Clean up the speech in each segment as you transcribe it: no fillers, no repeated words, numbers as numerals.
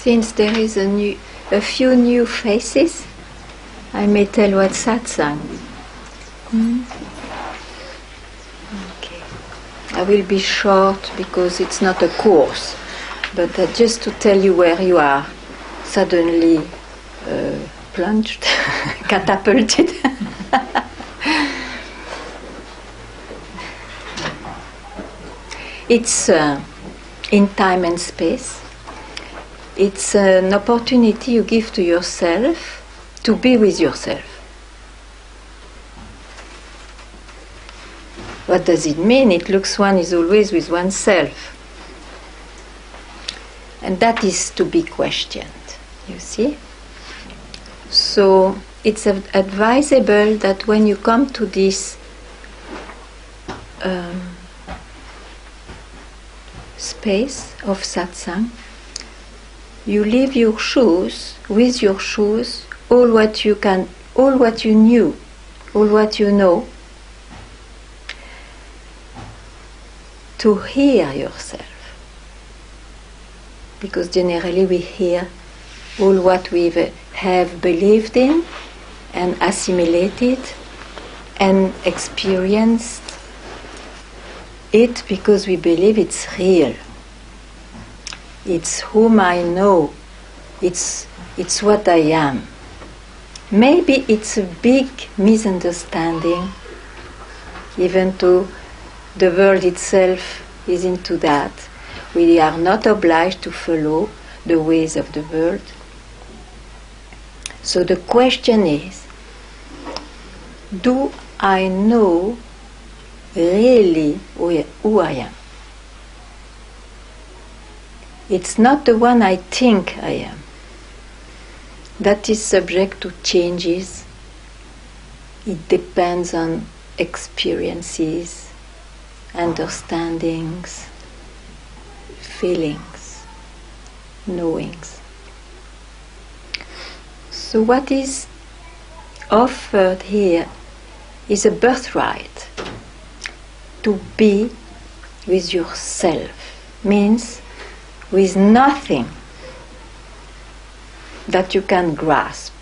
Since there is a few new faces, I may tell what Satsang. Okay. I will be short because it's not a course, but just to tell you where you are suddenly plunged, catapulted. It's in time and space. It's an opportunity you give to yourself to be with yourself. What does it mean? It looks one is always with oneself. And that is to be questioned, you see? So it's advisable that when you come to this space of satsang, you leave your shoes, with your shoes, all what you can, all what you knew, all what you know, to hear yourself. Because generally we hear all what we have believed in and assimilated and experienced it because we believe it's real. It's whom I know. It's what I am. Maybe it's a big misunderstanding, even though the world itself is into that. We are not obliged to follow the ways of the world. So the question is, do I know really who I am? It's not the one I think I am. That is subject to changes. It depends on experiences, understandings, feelings, knowings. So what is offered here is a birthright. To be with yourself means with nothing that you can grasp.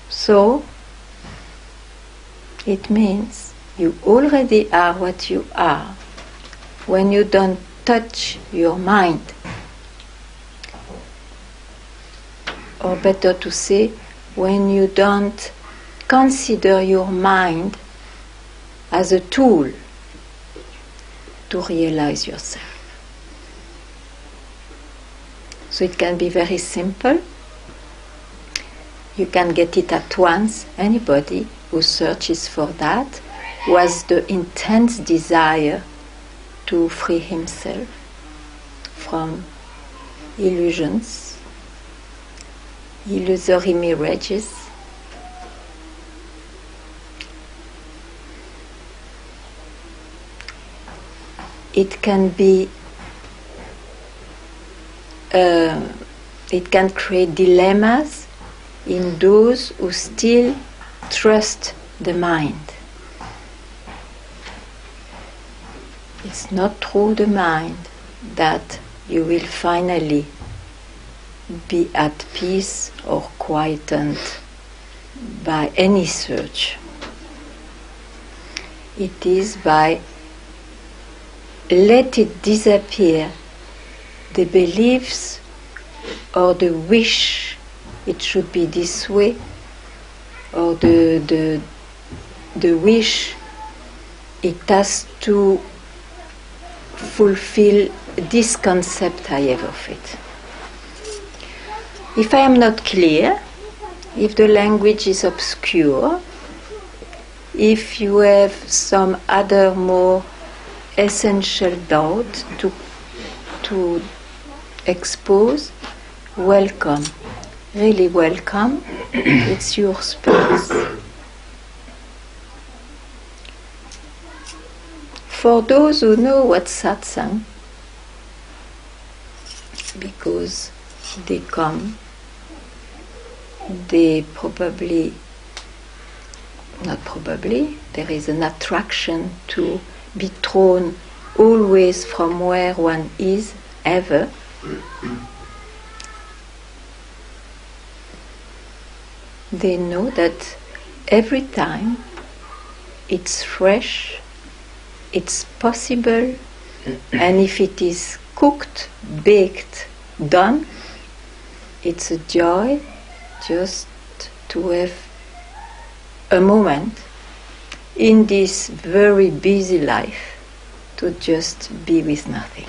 So it means you already are what you are when you don't touch your mind. Or better to say, when you don't consider your mind as a tool to realize yourself. So it can be very simple. You can get it at once. Anybody who searches for that, who has the intense desire to free himself from illusions, illusory mirages. It can be, it can create dilemmas in those who still trust the mind. It's not through the mind that you will finally be at peace or quietened by any search. It is by let it disappear the beliefs or the wish it should be this way, or the wish it has to fulfill this concept I have of it. If I am not clear, if the language is obscure, if you have some other more essential doubt to expose, welcome, really welcome. It's your space. For those who know what satsang, because they come, they probably, not probably, there is an attraction to be thrown always from where one is, ever, they know that every time it's fresh, it's possible, and if it is cooked, baked, done, it's a joy just to have a moment in this very busy life to just be with nothing.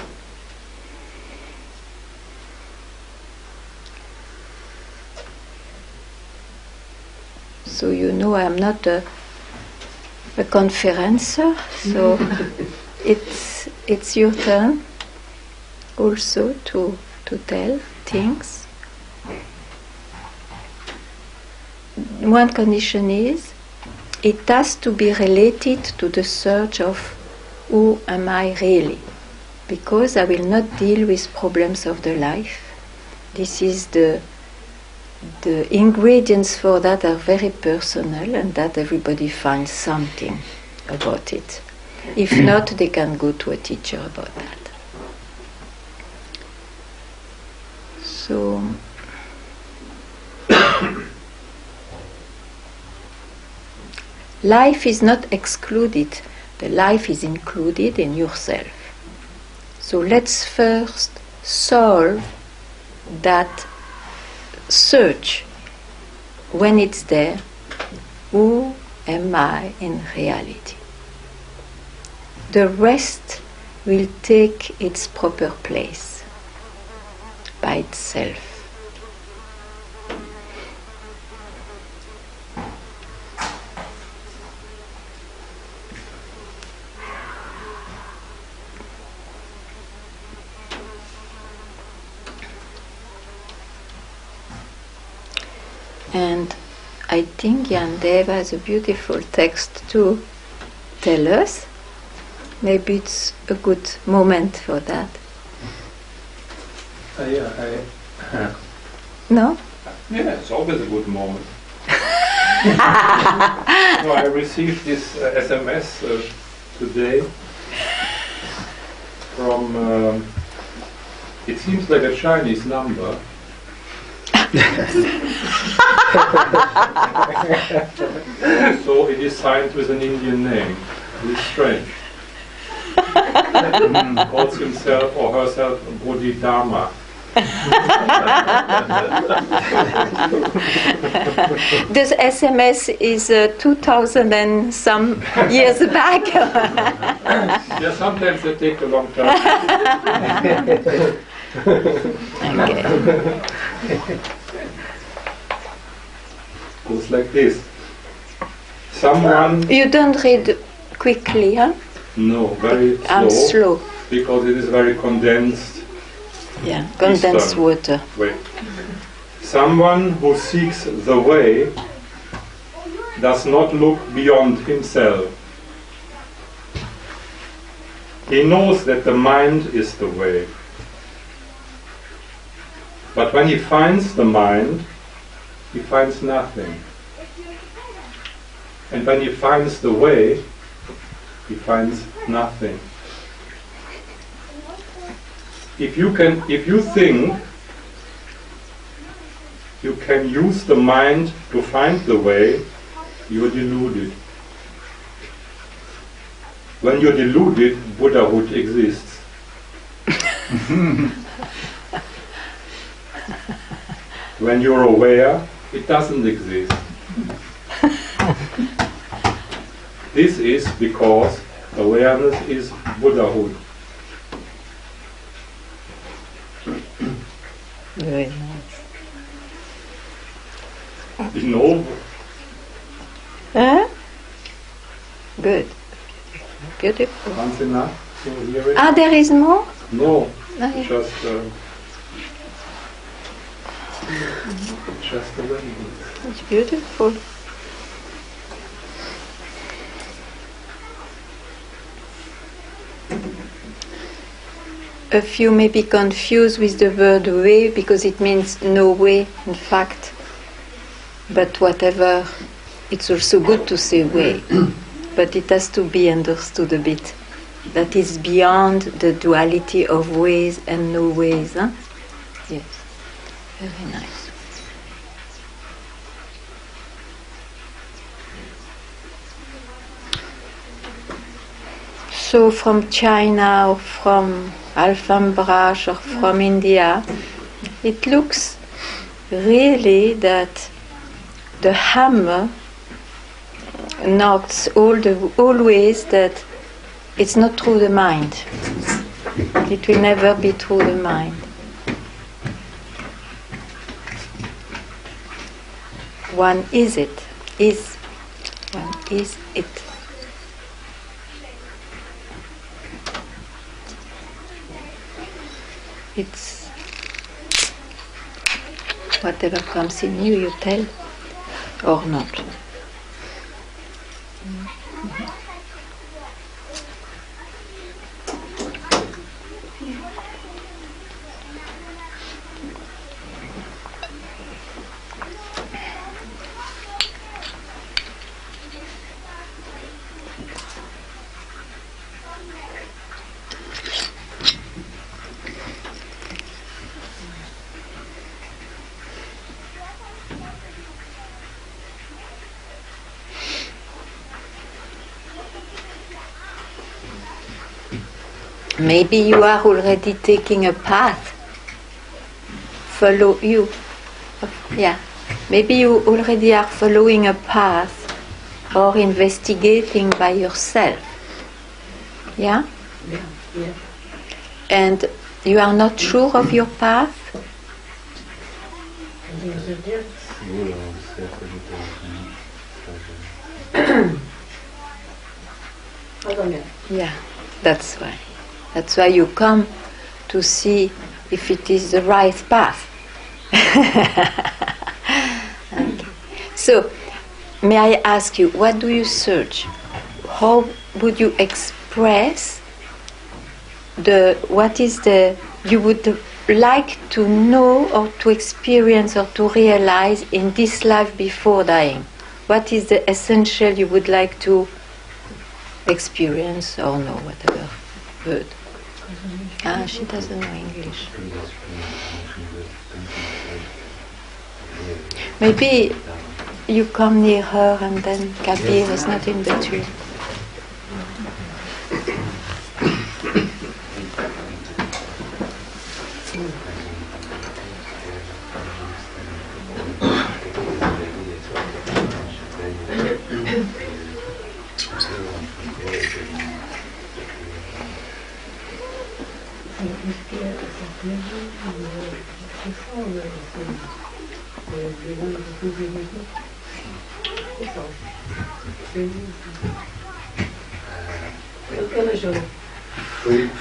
So you know I'm not a conferencer, so it's your turn also to tell things. One condition is it has to be related to the search of who am I really, because I will not deal with problems of the life. This is the ingredients for that are very personal, and that everybody finds something about it. If not, they can go to a teacher about that. So life is not excluded, the life is included in yourself. So let's first solve that search. When it's there, who am I in reality? The rest will take its proper place by itself. And I think Yandev has a beautiful text to tell us. Maybe it's a good moment for that. No? Yeah, it's always a good moment. No, I received this SMS today from, it seems like a Chinese number. So it is signed with an Indian name. It's strange. Calls himself or herself Bodhidharma. This SMS is 2000 and some years back. Yeah, sometimes they take a long time. Okay. Goes like this. Someone... You don't read quickly, huh? No, very slow. I'm slow. Because it is very condensed. Yeah, condensed water. Wait. Someone who seeks the way does not look beyond himself. He knows that the mind is the way. But when he finds the mind, he finds nothing. And when he finds the way, he finds nothing. If you think you can use the mind to find the way, you are deluded. When you're deluded, Buddhahood exists. When you're aware, it doesn't exist. This is because awareness is Buddhahood. Very nice. You know? Huh? Good. Beautiful. Once enough to hear it? Ah, there is more? No, No. just a little bit. It's beautiful. A few may be confused with the word way because it means no way, in fact. But whatever, it's also good to say way. But it has to be understood a bit that is beyond the duality of ways and no ways. Huh? Yes, very nice. So from China or from Alhambra or from India, it looks really that the hammer knocks always that it's not through the mind. It will never be through the mind. One is it. One is it. It's whatever comes in you, you tell, or not. Maybe you are already taking a path. Follow you. Yeah. Maybe you already are following a path or investigating by yourself. Yeah? Yeah. And you are not sure of your path? Yeah, that's why. That's why you come to see if it is the right path. Okay. So, may I ask you, what do you search? How would you express what is you would like to know or to experience or to realize in this life before dying? What is the essential you would like to experience or know, whatever word? She doesn't know English. Maybe you come near her and then Kabir is not in between.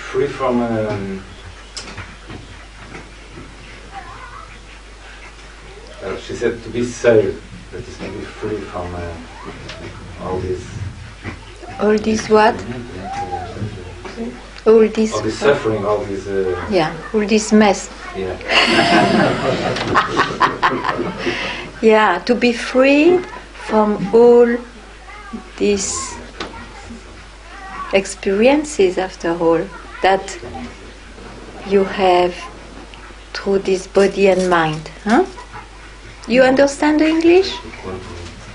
Free from she said to be saved, that is to be free from all this What? All this suffering, all this all this mess. Yeah. Yeah, to be freed from all these experiences, after all, that you have through this body and mind. Huh? You understand English?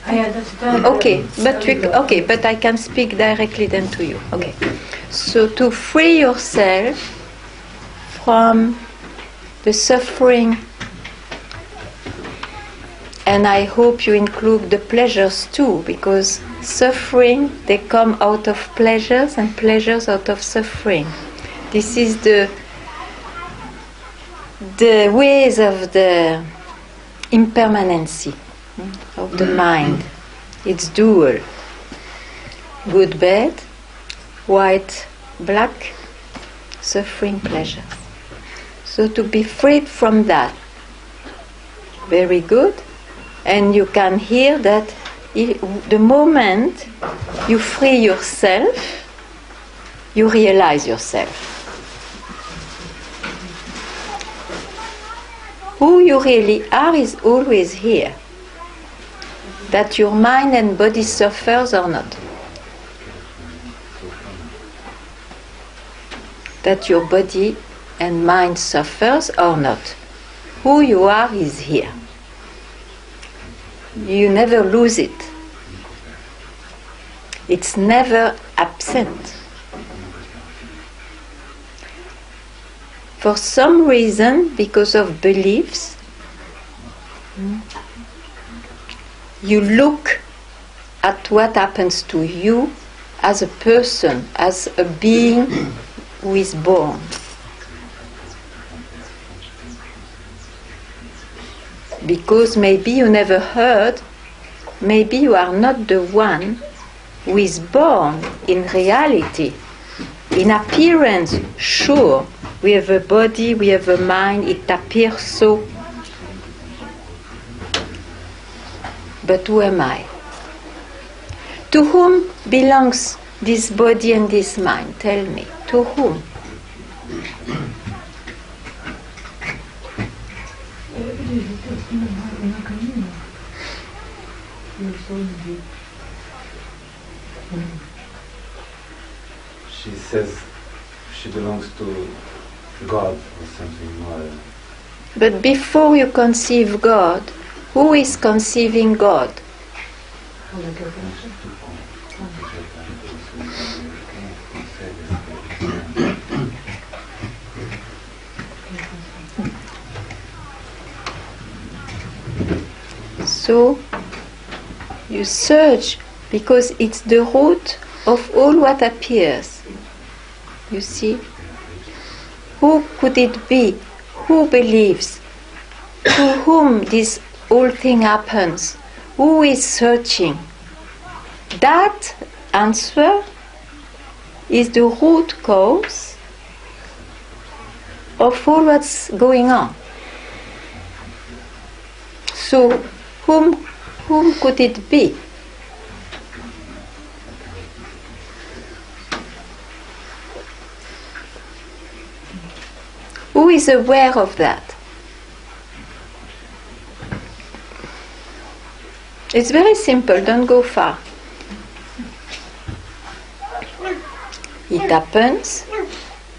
I understand. Okay, but I can speak directly then to you. Okay. So to free yourself from the suffering, and I hope you include the pleasures too, because suffering, they come out of pleasures and pleasures out of suffering. This is the ways of the impermanency of the mind. It's dual. Good, bad, white, black, suffering, pleasures. So to be freed from that, very good. And you can hear that the moment you free yourself, you realize yourself. Who you really are is always here. That your mind and body suffers or not. that your body and mind suffers or not. Who you are is here. You never lose it. It's never absent. For some reason, because of beliefs, you look at what happens to you as a person, as a being who is born. Because maybe you never heard, maybe you are not the one who is born in reality. In appearance, sure, we have a body, we have a mind, it appears so. But who am I? To whom belongs this body and this mind? Tell me, to whom? She says she belongs to God or something more. But before you conceive God, who is conceiving God? So you search because it's the root of all what appears. You see? Who could it be? Who believes? To whom this whole thing happens? Who is searching? That answer is the root cause of all what's going on. So, whom could it be? Who is aware of that? It's very simple, don't go far. It happens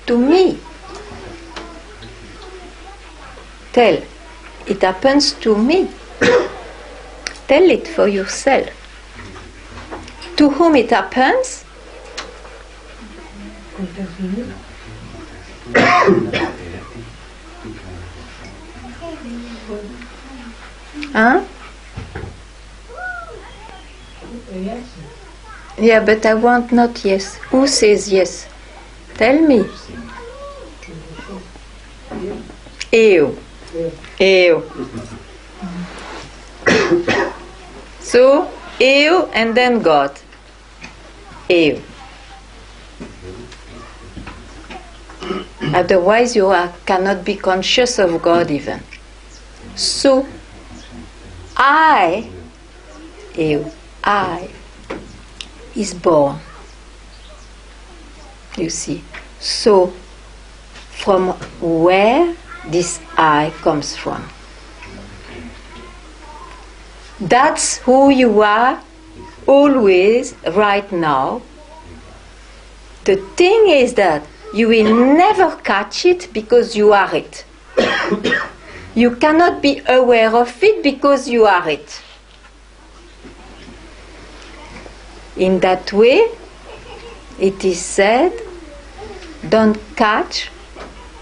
to me. Tell, it happens to me. Tell it for yourself. To whom it happens? Huh? Yeah, but I want not yes. Who says yes? Tell me. Eu. Eu. So, eu and then God. Eu. Otherwise you cannot be conscious of God even. So, I, eu, I, is born. You see. So, from where this I comes from. That's who you are always right now. The thing is that you will never catch it because you are it. You cannot be aware of it because you are it. In that way, it is said, don't catch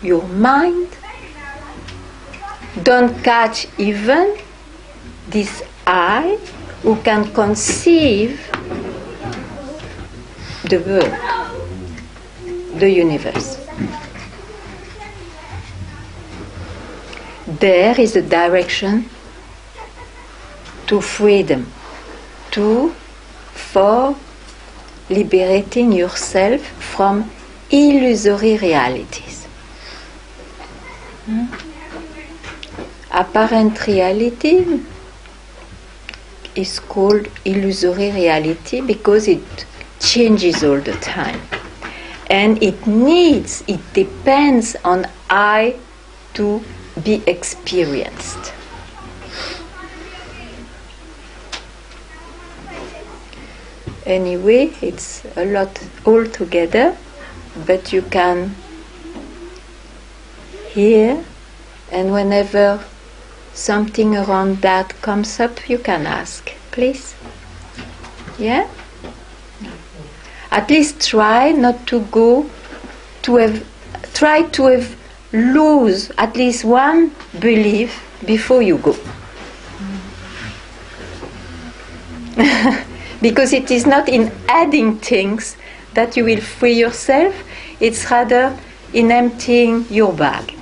your mind, don't catch even this I who can conceive the world, the universe. There is a direction to freedom, for liberating yourself from illusory realities. Apparent reality is called illusory reality because it changes all the time. And it depends on I to be experienced. Anyway, it's a lot altogether, but you can here, and whenever something around that comes up, you can ask, please. Yeah? At least try not to go to have, try to have, lose at least one belief before you go. Because it is not in adding things that you will free yourself, it's rather in emptying your bag.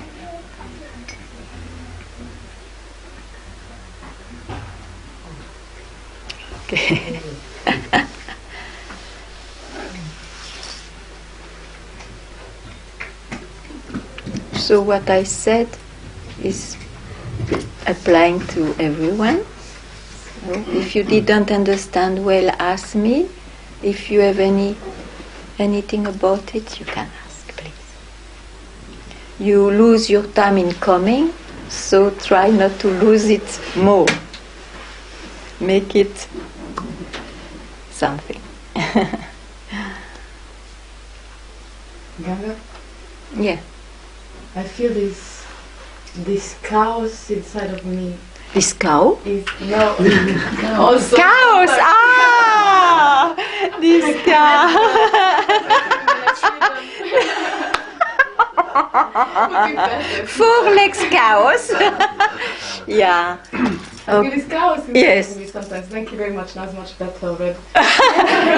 Okay. So what I said is applying to everyone. So if you didn't understand well, ask me. If you have anything about it, you can ask, please. You lose your time in coming, so try not to lose it more. Make it something. Ganga, Yeah. I feel this chaos inside of me. This cow? Is no, also Chaos! Ah! This cow! Four legs chaos. Yeah. I feel this chaos inside Yes. of me sometimes. Thank you very much. Now it's much better already.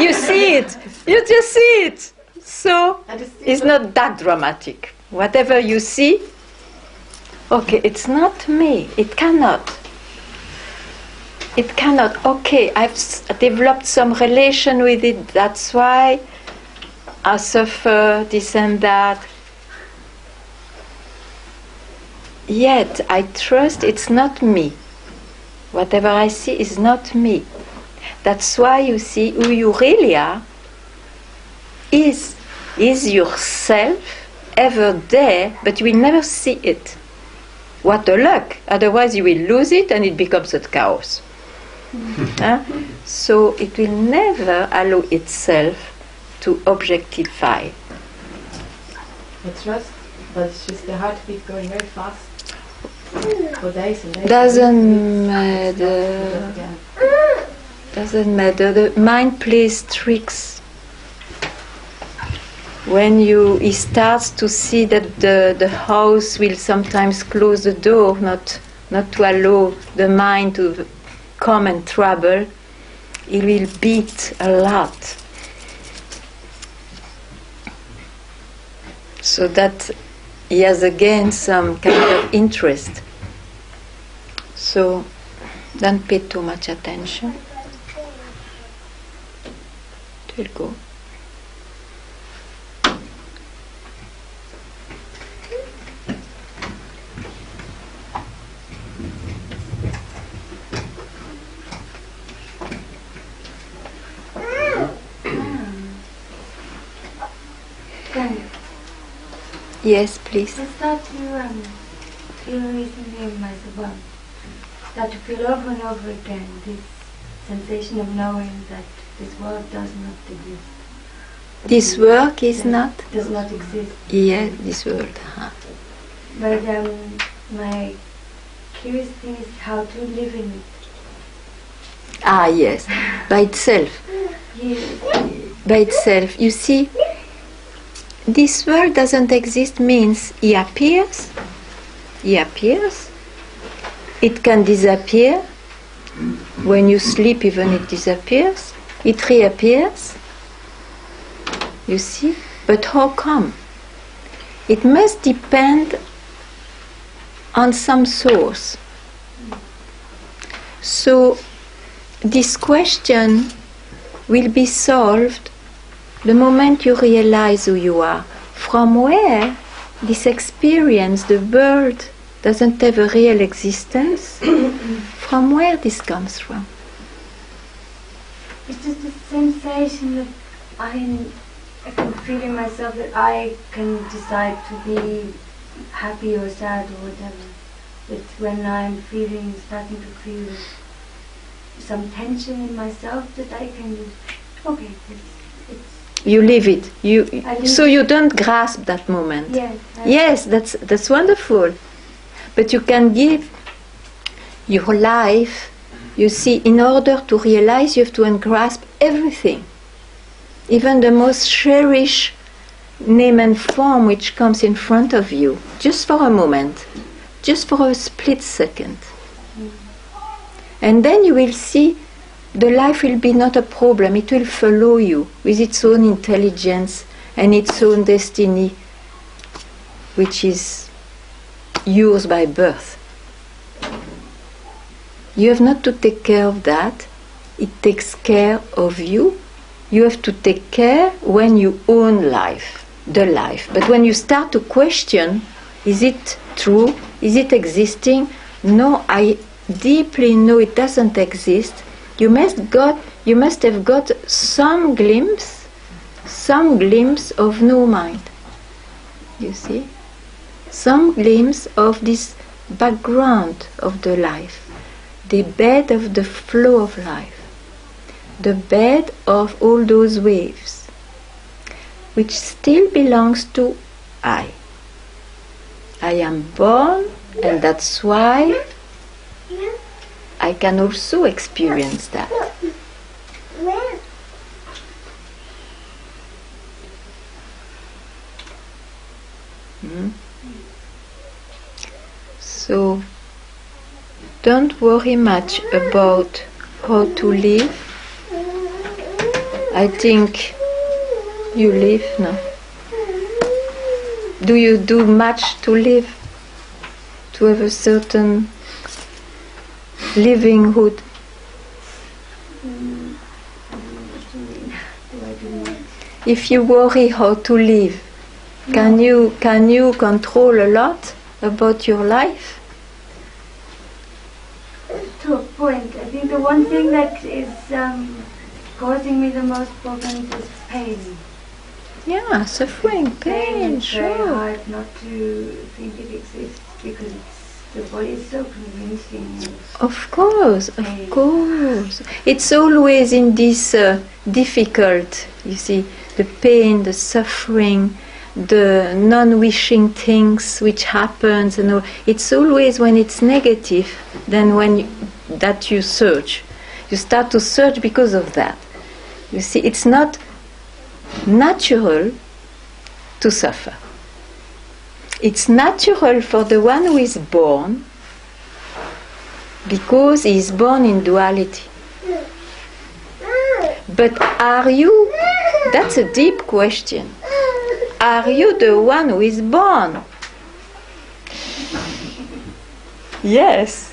You see it. You just see it. So I just see it's not that dramatic. Whatever you see, okay, it's not me. It cannot. It cannot. Okay, I've developed some relation with it. That's why I suffer this and that. Yet I trust it's not me. Whatever I see is not me. That's why you see who you really are is yourself ever there, but you will never see it. What a luck! Otherwise you will lose it and it becomes a chaos. Huh? So it will never allow itself to objectify. I trust, but it's just the heartbeat going very fast for days and days. Doesn't matter. Yeah. Doesn't matter. The mind plays tricks. When he starts to see that the house will sometimes close the door, not to allow the mind to come and trouble, he will beat a lot. So that he has again some kind of interest. So don't pay too much attention. It will go. Yes, please. I start to feel recently in myself, start to feel over and over again this sensation of knowing that this world does not exist. This work is not? Does not exist. Yeah, this world. But my curious thing is how to live in it. Ah, yes, by itself. Yes. By itself. You see, this world doesn't exist means he appears. It can disappear. When you sleep, even it disappears. It reappears. You see? But how come? It must depend on some source. So this question will be solved the moment you realize who you are. From where this experience, the world doesn't have a real existence, from where this comes from? It's just a sensation that I can feel in myself that I can decide to be happy or sad or whatever. But when I'm starting to feel some tension in myself, that I can, okay, You live it. So it. you don't grasp that moment. Yes. Yes, that's wonderful. But you can give your life. You see, in order to realize, you have to grasp everything, even the most cherished name and form which comes in front of you, just for a moment, just for a split second. And then you will see the life will be not a problem. It will follow you with its own intelligence and its own destiny, which is yours by birth. You have not to take care of that. It takes care of you. You have to take care when you own life, the life. But when you start to question, is it true? Is it existing? No, I deeply know it doesn't exist. You must have got some glimpse of no mind. You see? Some glimpse of this background of the life. The bed of the flow of life, the bed of all those waves, which still belongs to I. I am born, and that's why I can also experience that. So, don't worry much about how to live. I think you live now. Do you do much to live? To have a certain livinghood? If you worry how to live, can you control a lot about your life? To a point. I think the one thing that is causing me the most problems is pain. Yeah, suffering, pain, It's sure. very hard not to think it exists because the body is so convincing. Of course. It's always in this difficult, you see, the pain, the suffering, the non-wishing things which happens, and all. It's always when it's negative, then that you search. You start to search because of that. You see, it's not natural to suffer. It's natural for the one who is born because he is born in duality. But are you? That's a deep question. Are you the one who is born? Yes.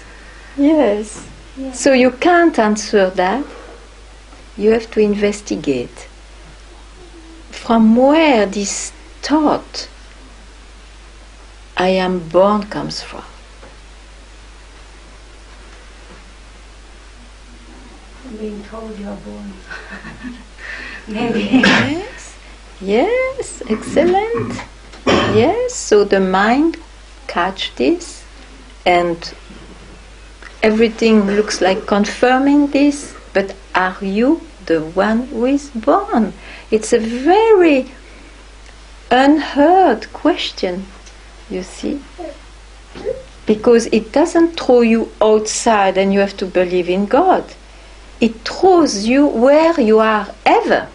So you can't answer that. You have to investigate. From where this thought, I am born, comes from. Being told you are born. Maybe. Yes, excellent. Yes, so the mind catch this, and everything looks like confirming this, but are you the one who is born? It's a very unheard question, you see, because it doesn't throw you outside and you have to believe in God. It throws you where you are ever.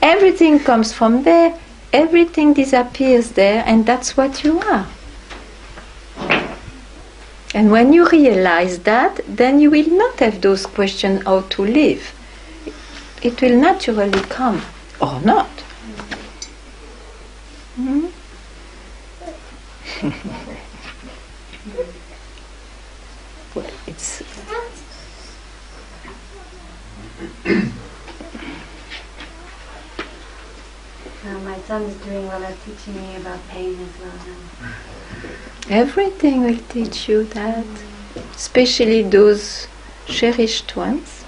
Everything comes from there, everything disappears there, and that's what you are. And when you realize that, then you will not have those questions how to live. It will naturally come, or not. Well, it's... My son is doing well at teaching me about pain as well now. Everything will teach you that, especially those cherished ones.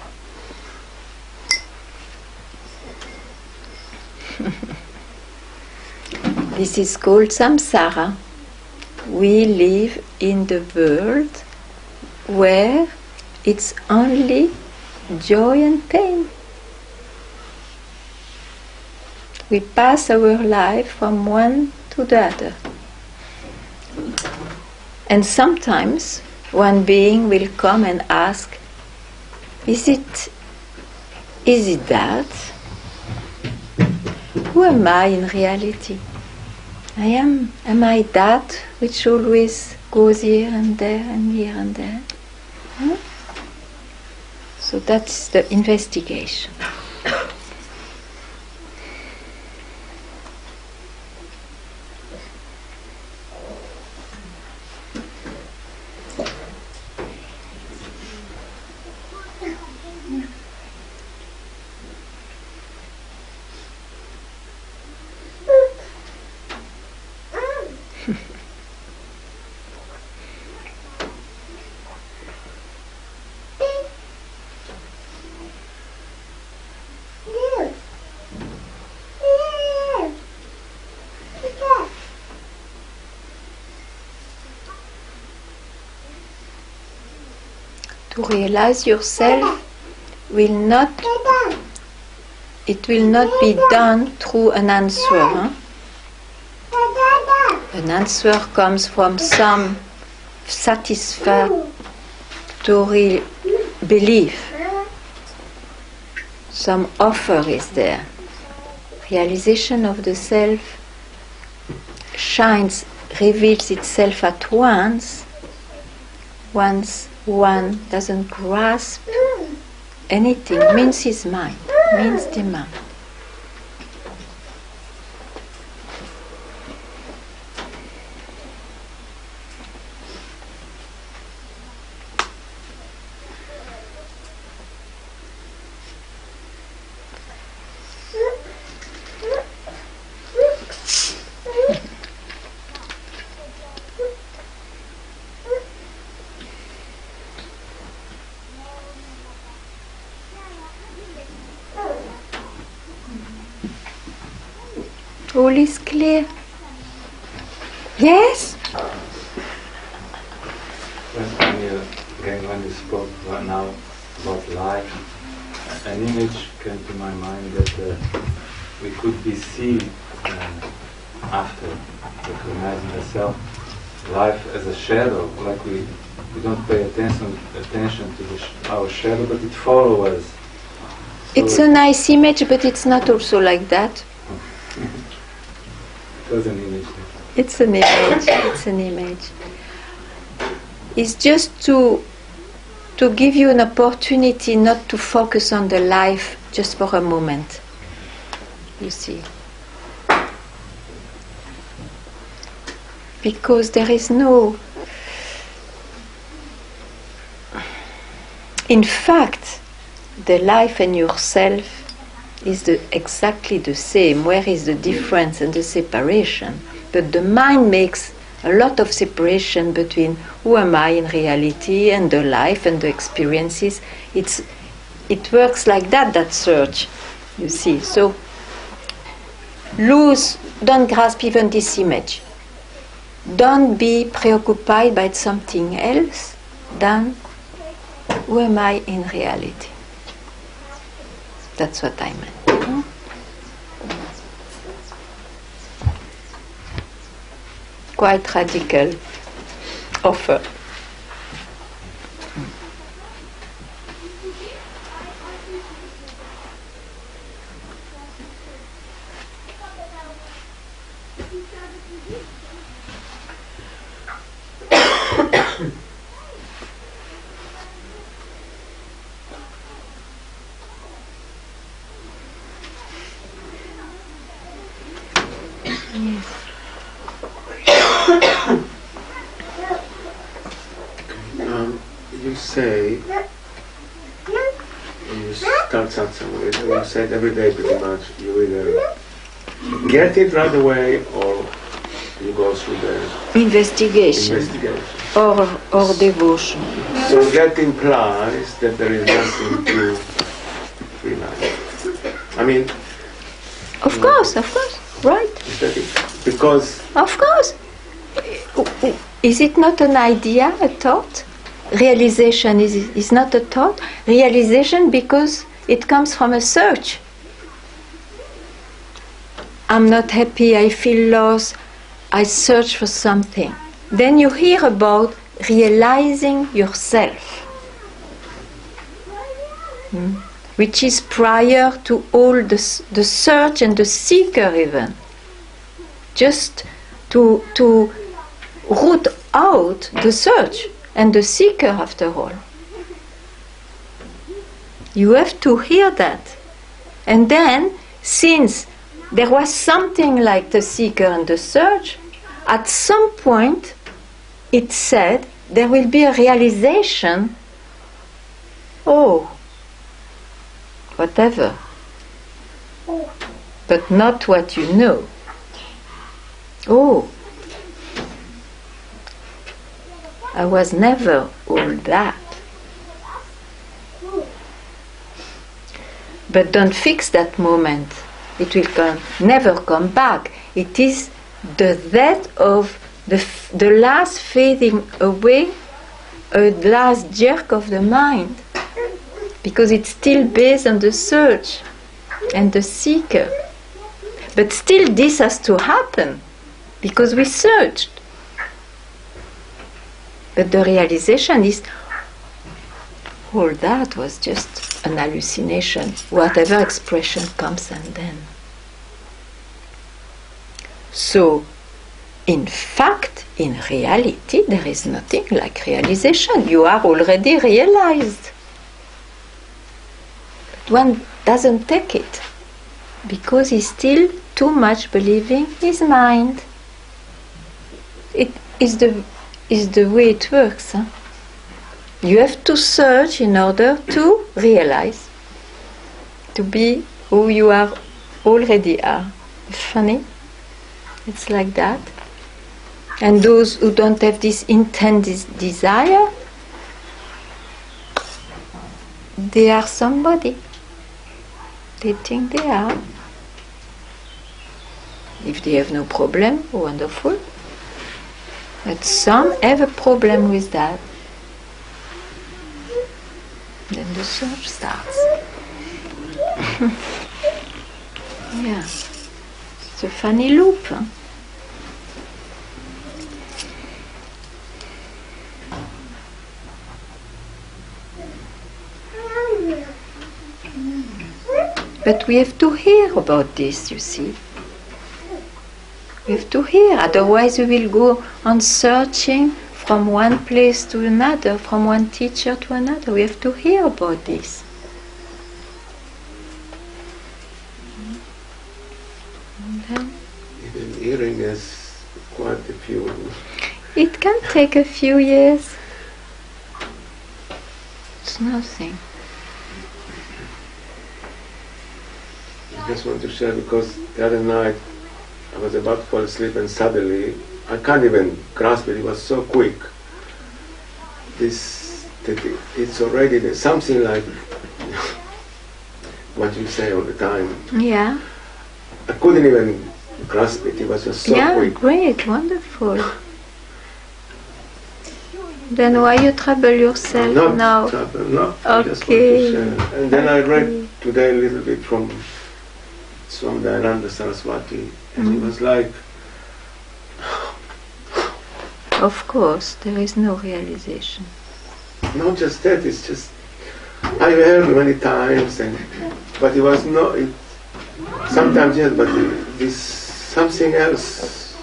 This is called Samsara. We live in the world where it's only joy and pain. We pass our life from one to the other. And sometimes one being will come and ask, is it that? Who am I in reality? Am I that which always goes here and there and here and there? So that's the investigation. To realize yourself will not be done through an answer. An answer comes from some satisfactory belief. Some offer is there. Realization of the self reveals itself at once one doesn't grasp anything, means his mind, means the mind. All is clear. Yes? When you spoke right now about life, an image came to my mind that we could be seen after recognizing ourselves, life as a shadow, like we don't pay attention to our shadow, but it follows us. So it's a nice image, but it's not also like that. It was an image. It's an image. It's an image. It's just to give you an opportunity not to focus on the life just for a moment. You see. Because there is no... In fact, the life and yourself is exactly the same. Where is the difference and the separation? But the mind makes a lot of separation between who am I in reality and the life and the experiences. It works like that search, you see. So don't grasp even this image. Don't be preoccupied by something else than who am I in reality. That's what I meant. Quite radical offer. You say, when you start satsang, you said every day pretty much, you either get it right away or you go through the investigation. Or devotion. So that implies that there is nothing to realize. I mean... Of course, right. Is that it? Because... Of course. Is it not an idea, a thought? realization is not a thought. Realization because it comes from a search. I'm not happy, I feel lost, I search for something. Then you hear about realizing yourself, which is prior to all the search and the seeker even. Just to root out the search and the seeker after all. You have to hear that. And then, since there was something like the seeker and the search, at some point it said there will be a realization, oh, whatever, but not what you know. Oh, I was never all that. But don't fix that moment. It will never come back. It is the death of the last fading away, a last jerk of the mind. Because it's still based on the search and the seeker. But still this has to happen, because we searched. But the realization is, all that was just an hallucination, whatever expression comes and then. So, in fact, in reality, there is nothing like realization. You are already realized. But one doesn't take it, because he's still too much believing his mind. It is the way it works. Huh? You have to search in order to realize, to be who you are already are. Funny? It's like that. And those who don't have this intense desire, they are somebody. They think they are. If they have no problem, wonderful. But some have a problem with that. Then the search starts. Yeah. It's a funny loop. Huh? But we have to hear about this, you see. We have to hear, otherwise we will go on searching from one place to another, from one teacher to another. We have to hear about this. Even hearing is quite a few. It can take a few years. It's nothing. I just want to share, because the other night I was about to fall asleep and suddenly, I can't even grasp it, it was so quick. It's already something like what you say all the time. Yeah. I couldn't even grasp it, it was just so quick. Yeah, great, wonderful. Then why you trouble yourself Not now? trouble, no. I just want to share. And then I read today a little bit from Dayananda Saraswati, and it was like, of course, there is no realization. not just that, it's just, I heard many times, but it was not, sometimes yes, but this something else.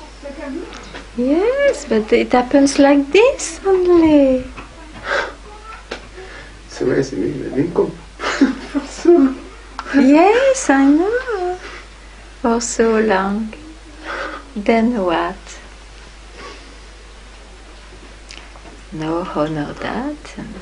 Yes, but it happens like this only. It's amazing. Yes, I know. For so long. Then what? No honor that and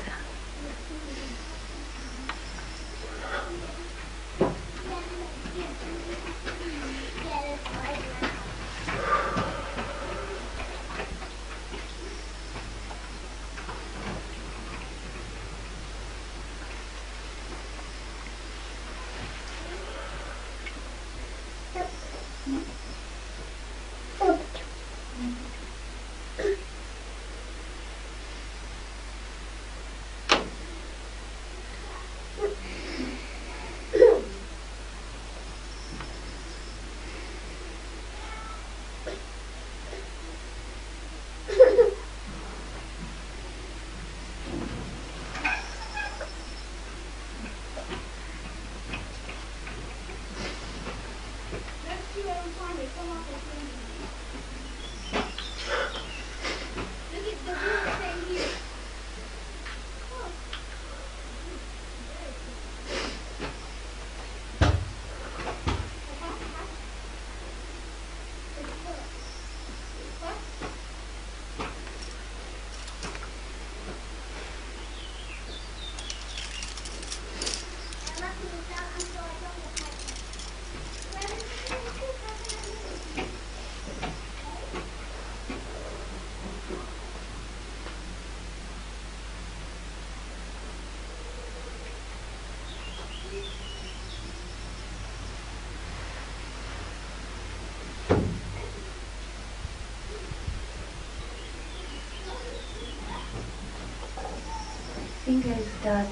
think I start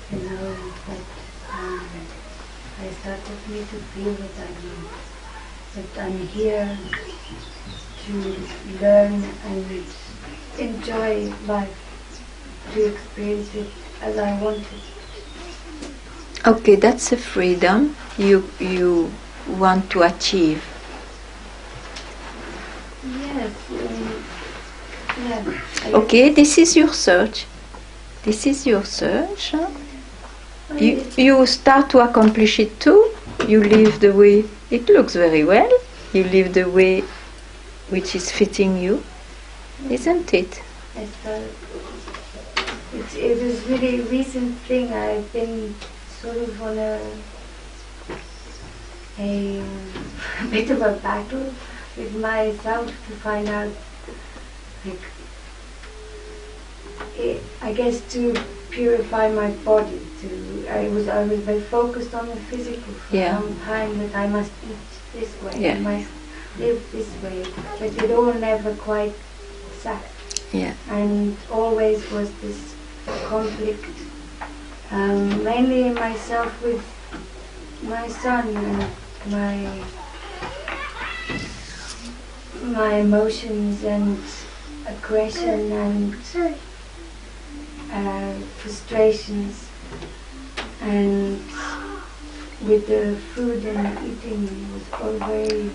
to know that I start definitely to feel that I'm here to learn and enjoy life, to experience it as I want it. Okay, that's a freedom you want to achieve. Yes. Yeah. Okay, this is your search. This is your search. You start to accomplish it too. You live the way it looks very well. You live the way which is fitting you, isn't it? It is really a recent thing. I've been sort of on a bit of a battle with myself to find out, like, I guess to purify my body. I was very focused on the physical for some time, that I must eat this way, I must live this way, but it all never quite sat. Yeah. And always was this conflict, mainly in myself with my son and my emotions and aggression and frustrations, and with the food and eating it was all very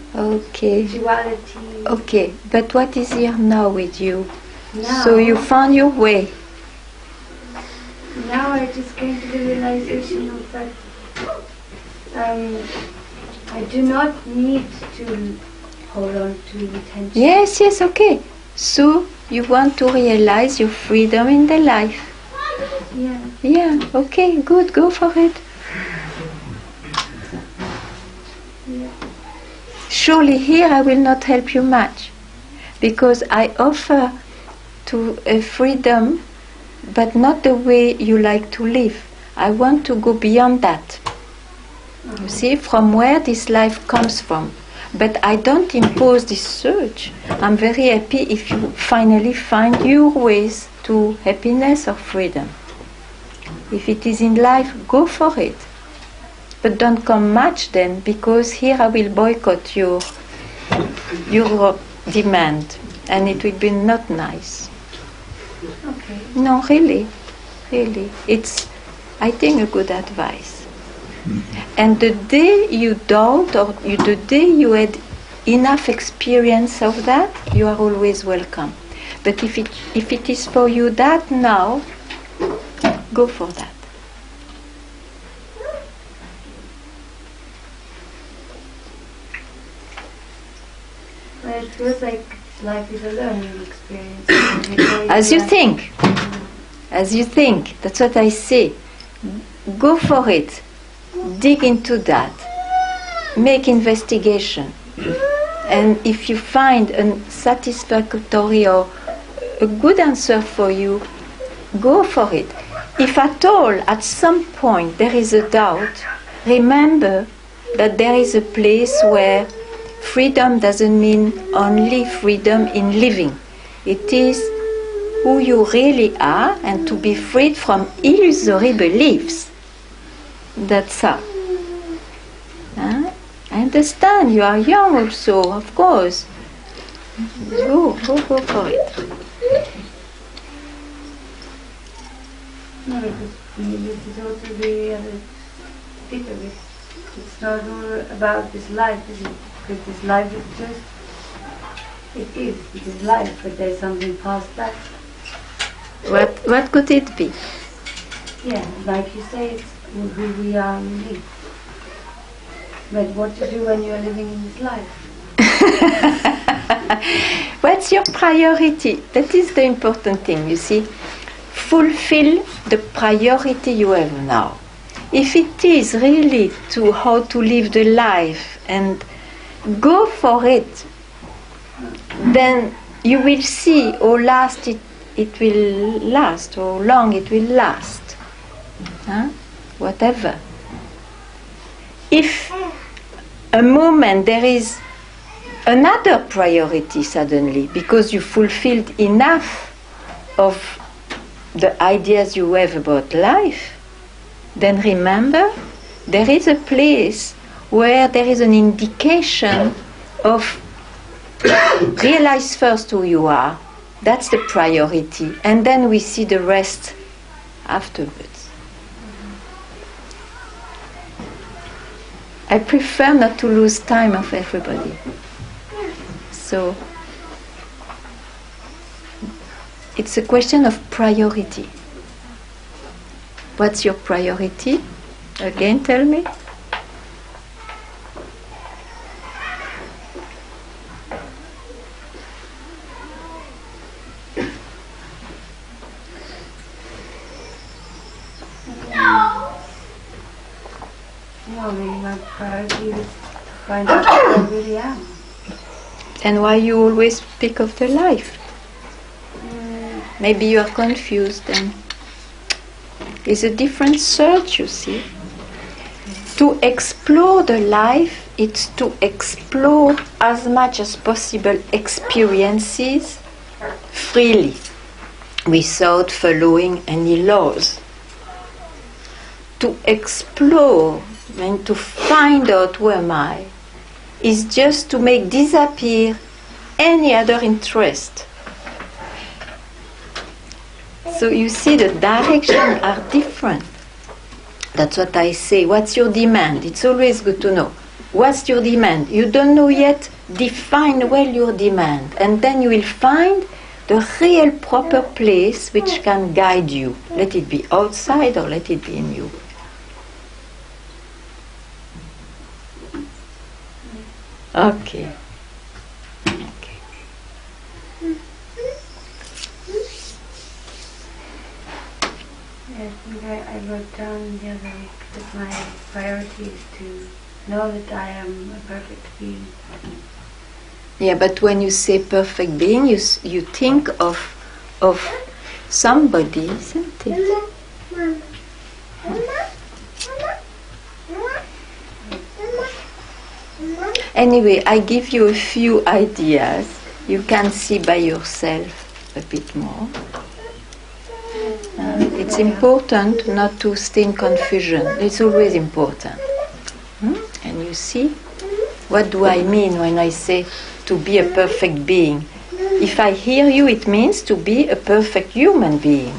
duality. Okay, but what is here now with you? Now, so you found your way. Now I just came to the realization of that I do not need to hold on to intention. Yes, okay. So you want to realize your freedom in the life. Yeah, okay, good, go for it. Yeah. Surely here I will not help you much, because I offer to a freedom, but not the way you like to live. I want to go beyond that. You see, from where this life comes from. But I don't impose this search. I'm very happy if you finally find your ways to happiness or freedom. If it is in life, go for it. But don't come much then, because here I will boycott your demand, and it will be not nice. Okay. No, really. It's, I think, a good advice. And the day you doubt, or the day you had enough experience of that, you are always welcome. But if it is for you that now, go for that. Well, it feels like life is a learning experience. As you think, that's what I say. Go for it. Dig into that. Make investigation. And if you find a satisfactory or a good answer for you, go for it. If at all, at some point, there is a doubt, remember that there is a place where freedom doesn't mean only freedom in living. It is who you really are, and to be freed from illusory beliefs. That's all. I understand, you are young also, of course. Go for it. No, because this is also the other bit of it. It's not all about this life, is it? Because this life is just, it is life, but there's something past that. What could it be? Yeah, like you say, it's who we are really. But what to do when you're living in this life? What's your priority? That is the important thing, you see. Fulfill the priority you have now. If it is really to how to live the life and go for it, then you will see how last it will last, how long it will last. Whatever. If a moment there is another priority suddenly, because you fulfilled enough of the ideas you have about life, then remember there is a place where there is an indication of realize first who you are. That's the priority, and then we see the rest afterwards. I prefer not to lose time of everybody. So it's a question of priority. What's your priority? Again, tell me. No, maybe my priority is to find out who I really am. And why you always speak of the life? Maybe you are confused then. It's a different search, you see. To explore the life, it's to explore as much as possible experiences freely, without following any laws. To explore and to find out who am I is just to make disappear any other interest. So you see the directions are different. That's what I say. What's your demand? It's always good to know. What's your demand? You don't know yet? Define well your demand. And then you will find the real proper place which can guide you. Let it be outside or let it be in you. Okay. I wrote down the other week that my priority is to know that I am a perfect being. Yeah, but when you say perfect being, you think of somebody, isn't it? Anyway, I give you a few ideas. You can see by yourself a bit more. It's important not to stay in confusion. It's always important. And you see, what do I mean when I say to be a perfect being? If I hear you, it means to be a perfect human being.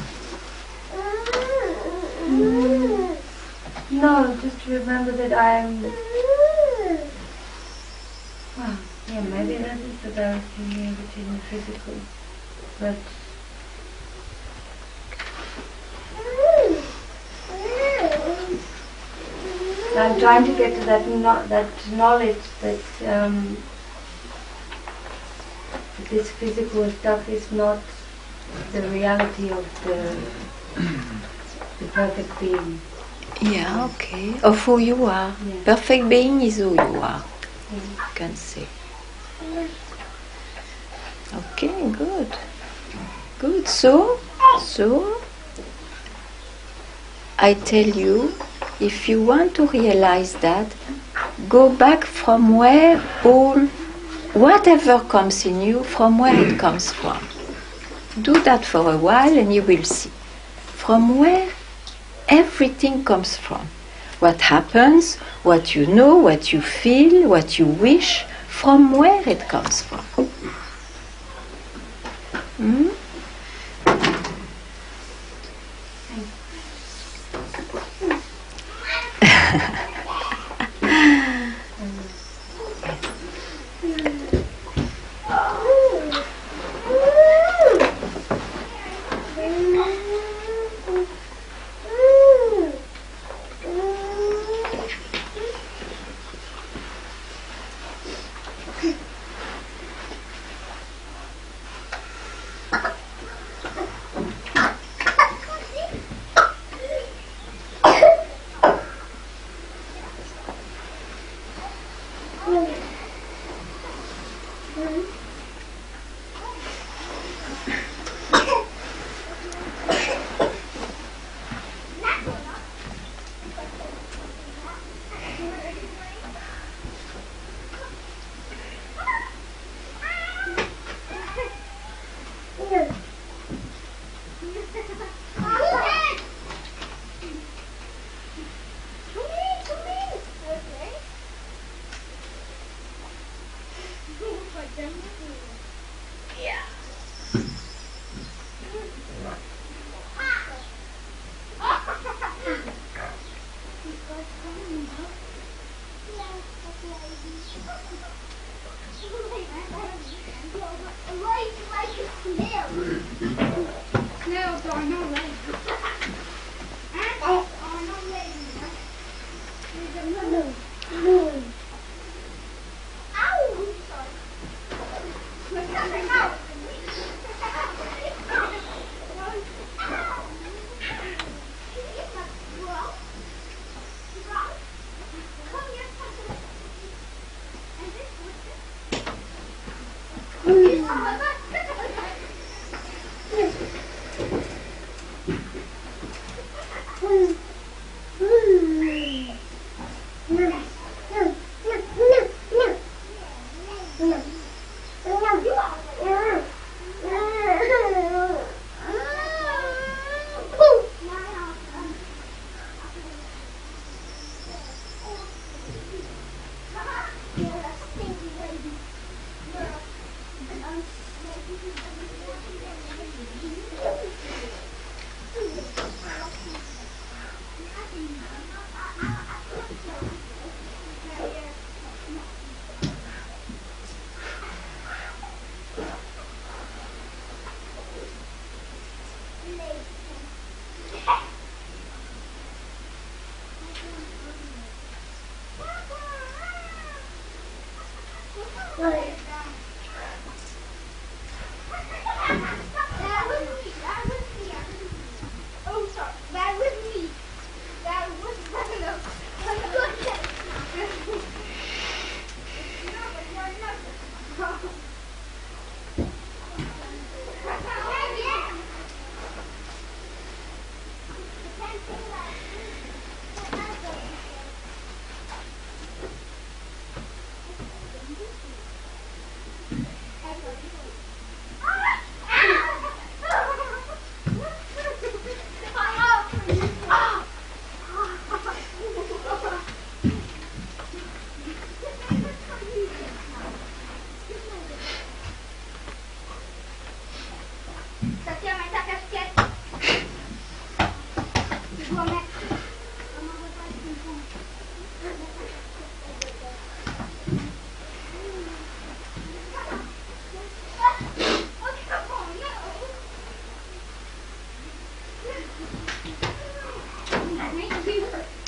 No, just to remember that I am... Well, yeah, maybe that is the direction here between the physical. But... I'm trying to get to that knowledge that this physical stuff is not the reality of the perfect being. Yeah, okay. Of who you are. Yeah. Perfect being is who you are. Yeah. You can say. Okay, good. Good. So I tell you, if you want to realize that, go back from where whatever comes in you, from where it comes from. Do that for a while and you will see. From where everything comes from. What happens, what you know, what you feel, what you wish, from where it comes from.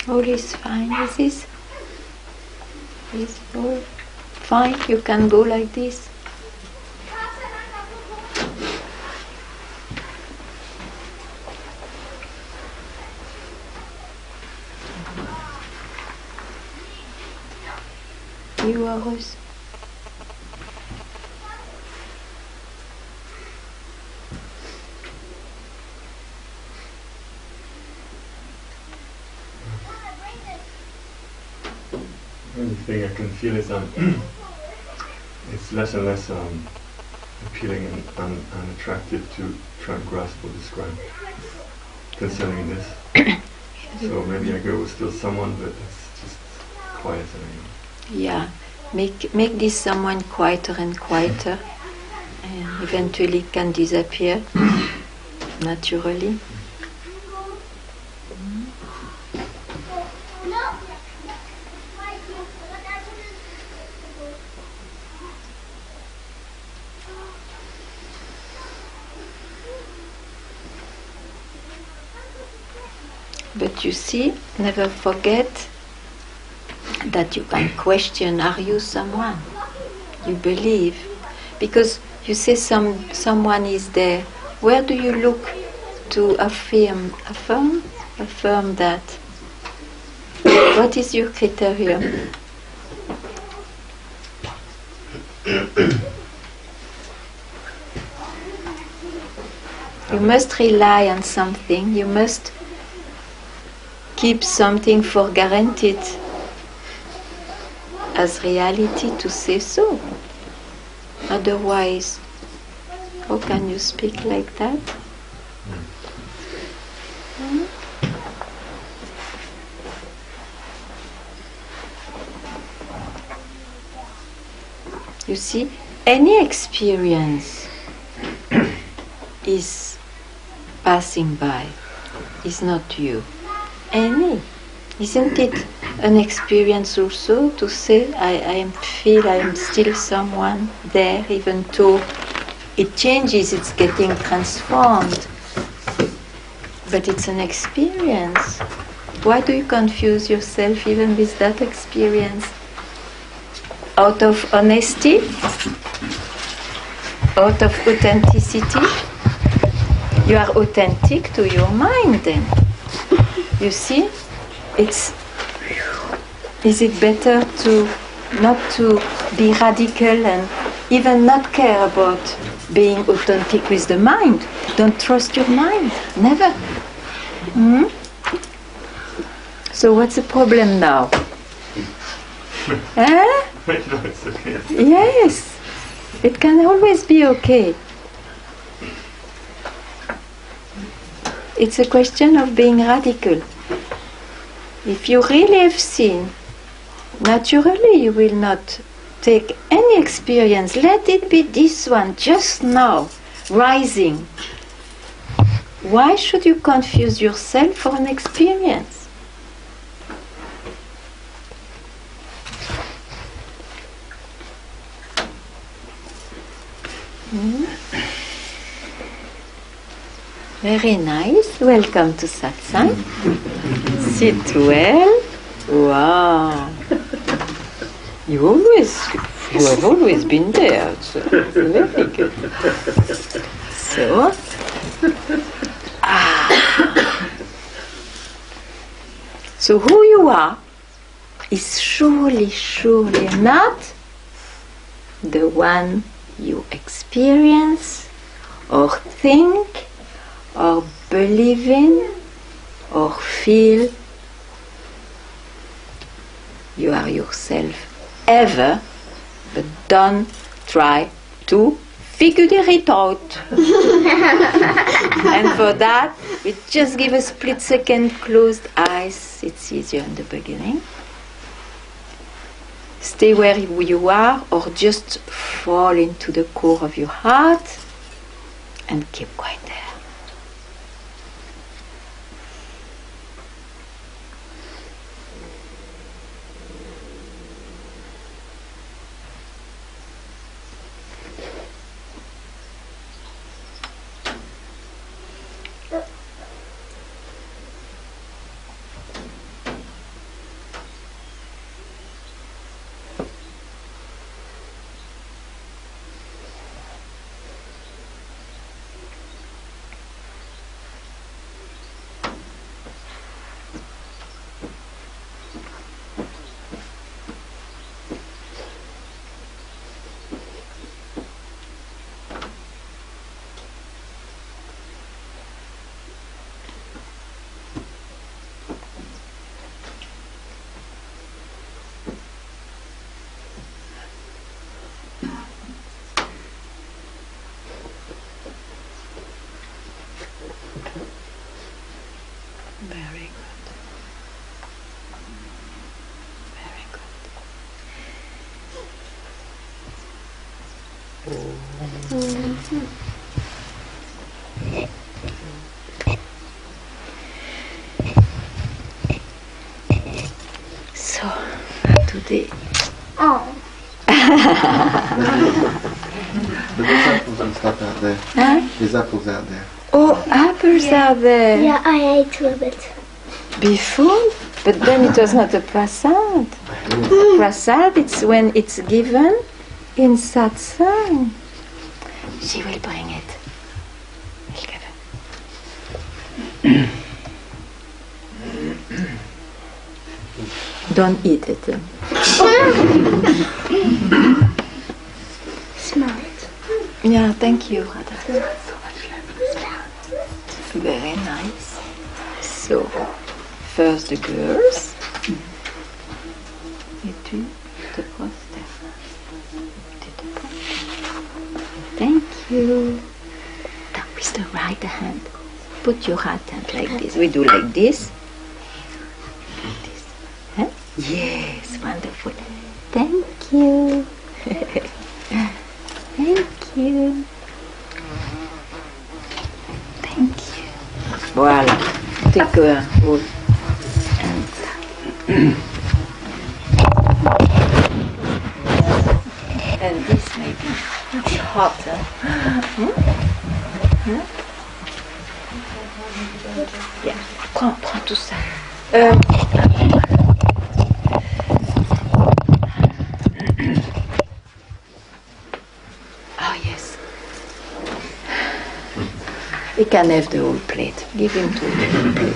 All is fine, is this? Is all fine? You can go like this? You are heureuse? The only thing I can feel is it's less and less appealing and attractive to try and grasp or describe concerning this. So maybe I go with still someone, but it's just quieter anyway. Yeah, make this someone quieter and quieter, and eventually can disappear naturally. But you see, never forget that you can question, are you someone? You believe. Because you say someone is there. Where do you look to affirm that? What is your criterion? You must rely on something. You must keep something for guaranteed as reality to say so. Otherwise, how can you speak like that? You see, any experience is passing by, is not you. Any, isn't it an experience also to say I feel I am still someone there, even though it changes, it's getting transformed. But it's an experience. Why do you confuse yourself even with that experience? Out of honesty? Out of authenticity? You are authentic to your mind then. You see? Is it better to not to be radical and even not care about being authentic with the mind? Don't trust your mind. Never. So what's the problem now? No, it's okay. Yes. It can always be okay. It's a question of being radical. If you really have seen, naturally you will not take any experience. Let it be this one, just now, rising. Why should you confuse yourself for an experience? Very nice. Welcome to Satsang. Sit well. Wow. You have always been there. It's very good. So, so who you are is surely not the one you experience or think or believe in or feel. You are yourself ever, but don't try to figure it out. And for that, we just give a split second, closed eyes. It's easier in the beginning. Stay where you are, or just fall into the core of your heart and keep quiet there. Very good. Very good. So, today. Oh. But there's apples and stuff out there. Huh? There's apples out there. Oh, apples are there. Yeah, I ate a bit. Before, but then it was not a prasad. Prasad, it's when it's given in satsang. She will bring it. We'll give it. Don't eat it. Smell it. Yeah, thank you, Radha. Very nice. So, first the girls. Et tu te prosternes. Tu te prosternes. Thank you. Now with the right hand. Put your right hand like this. We do like this. Like this. Huh? Yes, wonderful. Thank you. Thank you. Thank you. Voilà. Take a wood. And maybe. It's hot. Hmm? Hmm? Yeah. Prends tout ça. Oh yes. He can have the whole plate. Give him the whole plate.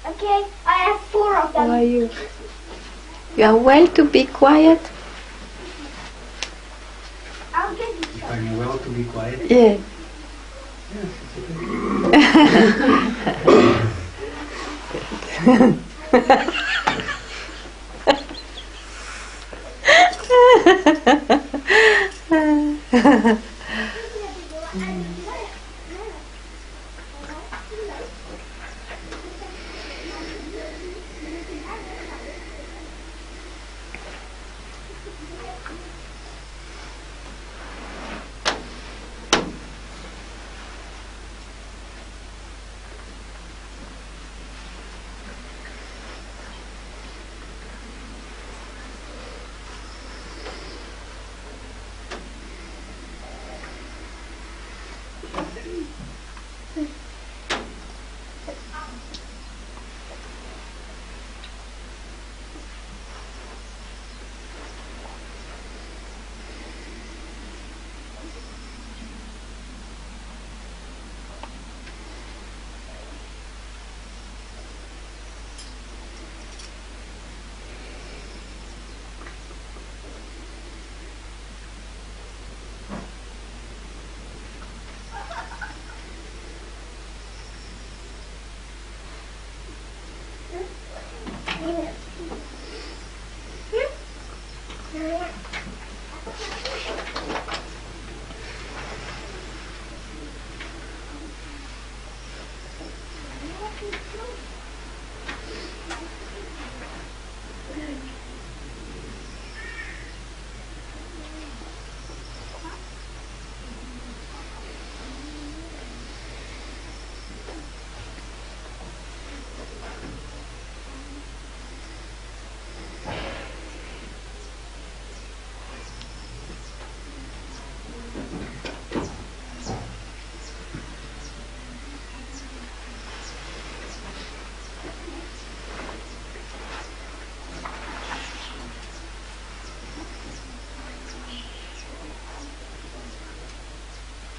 Okay, I have 4 of them. How are you? You are well to be quiet? I'll give you some. I'm well to be quiet. Yeah.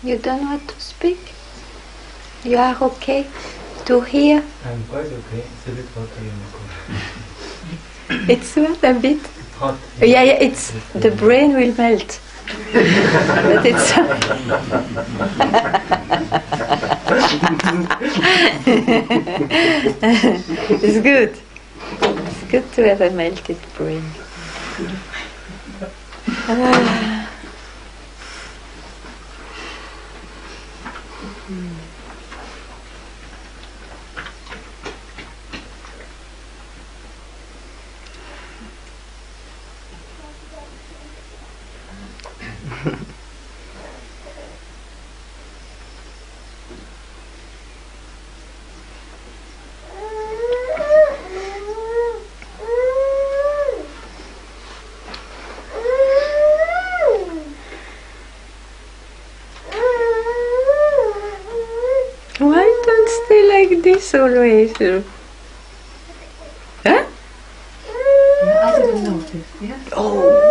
You don't want to speak? You are okay to hear? I'm quite okay. It's a bit hot here in the corner. It's what, a bit? It's hot. Yeah, it's the brain will melt. But it's it's good. It's good to have a melted brain. Why don't stay like this always? Huh? I didn't notice, yes? Oh.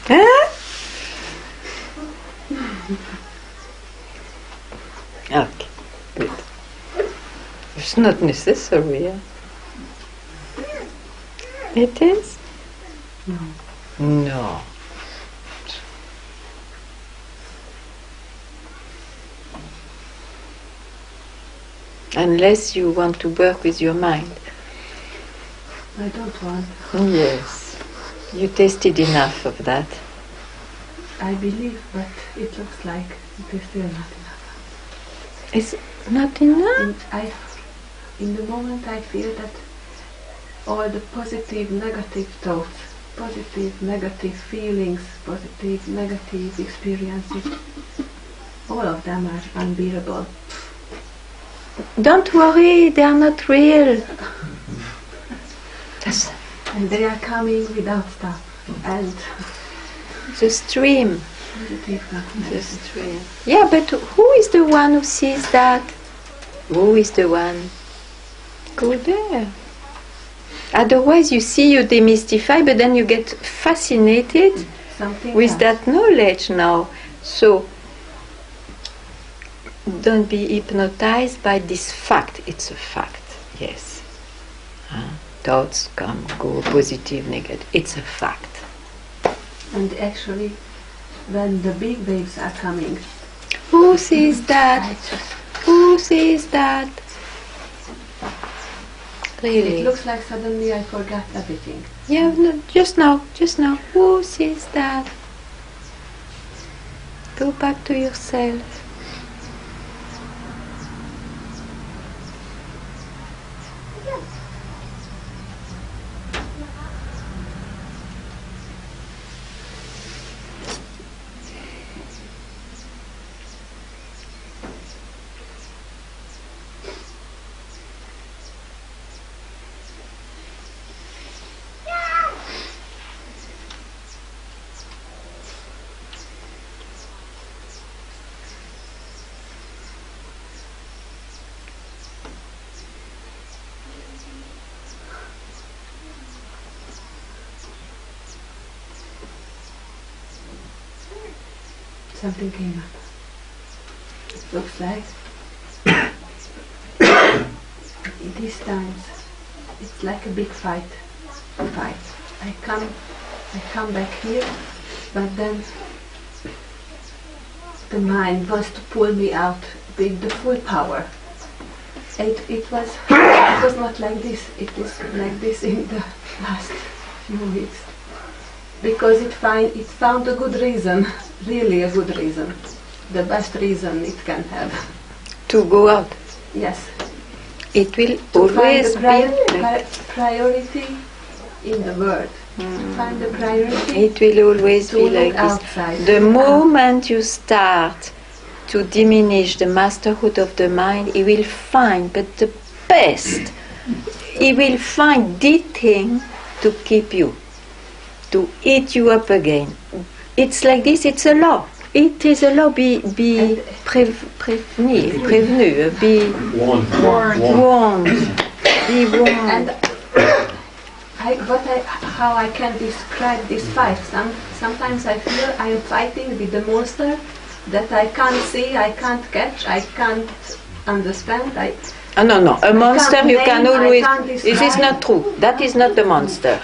Huh? Okay, good. It's not necessary. Yeah? It is? No. No. Unless you want to work with your mind. I don't want. Yes. You tasted enough of that. I believe, but it looks like it is still not enough. It's not enough? In the moment I feel that all the positive, negative thoughts, positive, negative feelings, positive, negative experiences, all of them are unbearable. Don't worry, they are not real. And they are coming without stop. And The stream. positive, not The negative. stream. Yeah, but who is the one who sees that? Who is the one? Go there. Otherwise you see, you demystify, but then you get fascinated Something with else. that knowledge now. So don't be hypnotized by this fact. It's a fact, yes. Thoughts come, go, positive, negative. It's a fact. And actually, when the big waves are coming, Who sees that? I just, Who sees that? Really? it looks like suddenly I forgot everything. Yeah, no, just now. Who sees that? Go back to yourself. Something came up. It looks like in these times it's like a big fight. I come back here, but then the mind wants to pull me out with the full power. It was not like this. It is like this in the last few weeks. Because it found a good reason, really a good reason, the best reason it can have. To go out. Yes. It will To always find the be like, priority in the world. To find the priority. it will always To be look like this. outside. The moment you start to diminish the masterhood of the mind, he will find, but the best, he will find the thing to keep you, to eat you up again. It's like this, it's a law. It is a law. Be prevenu, be warned. Be warned. And how I can describe this fight? Sometimes I feel I am fighting with the monster that I can't see, I can't catch, I can't understand. No. A monster can't you name, can I always. can't This is describe. not true. That is not the monster.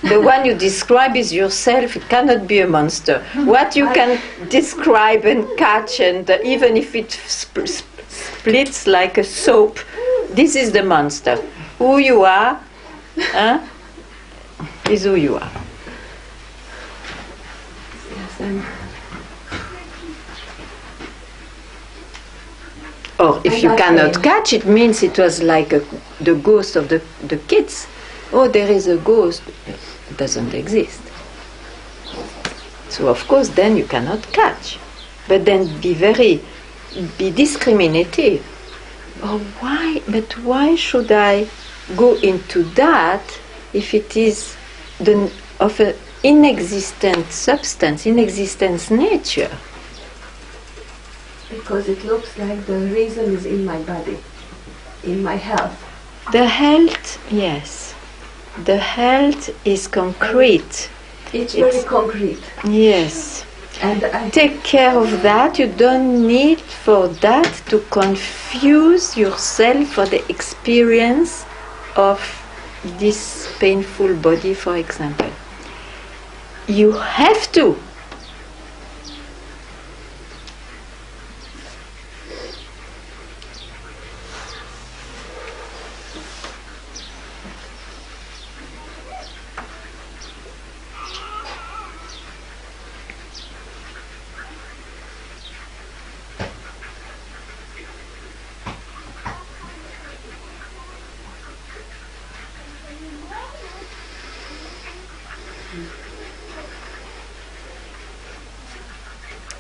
The one you describe is yourself. It cannot be a monster. What you can describe and catch, and even if it splits like a soap, this is the monster. Who you are, is who you are. Yes, and Or if And you that cannot way. catch, it means it was like the ghost of the kids. Oh, there is a ghost. It doesn't exist. So of course then you cannot catch. But then be discriminative. Oh, why? But why should I go into that if it is of an inexistent substance, inexistent nature? because it looks like the reason is in my body, in my health. The health, yes. The health is concrete. It's very concrete. Yes. And I Take care of that. You don't need for that to confuse yourself for the experience of this painful body, for example. You have to.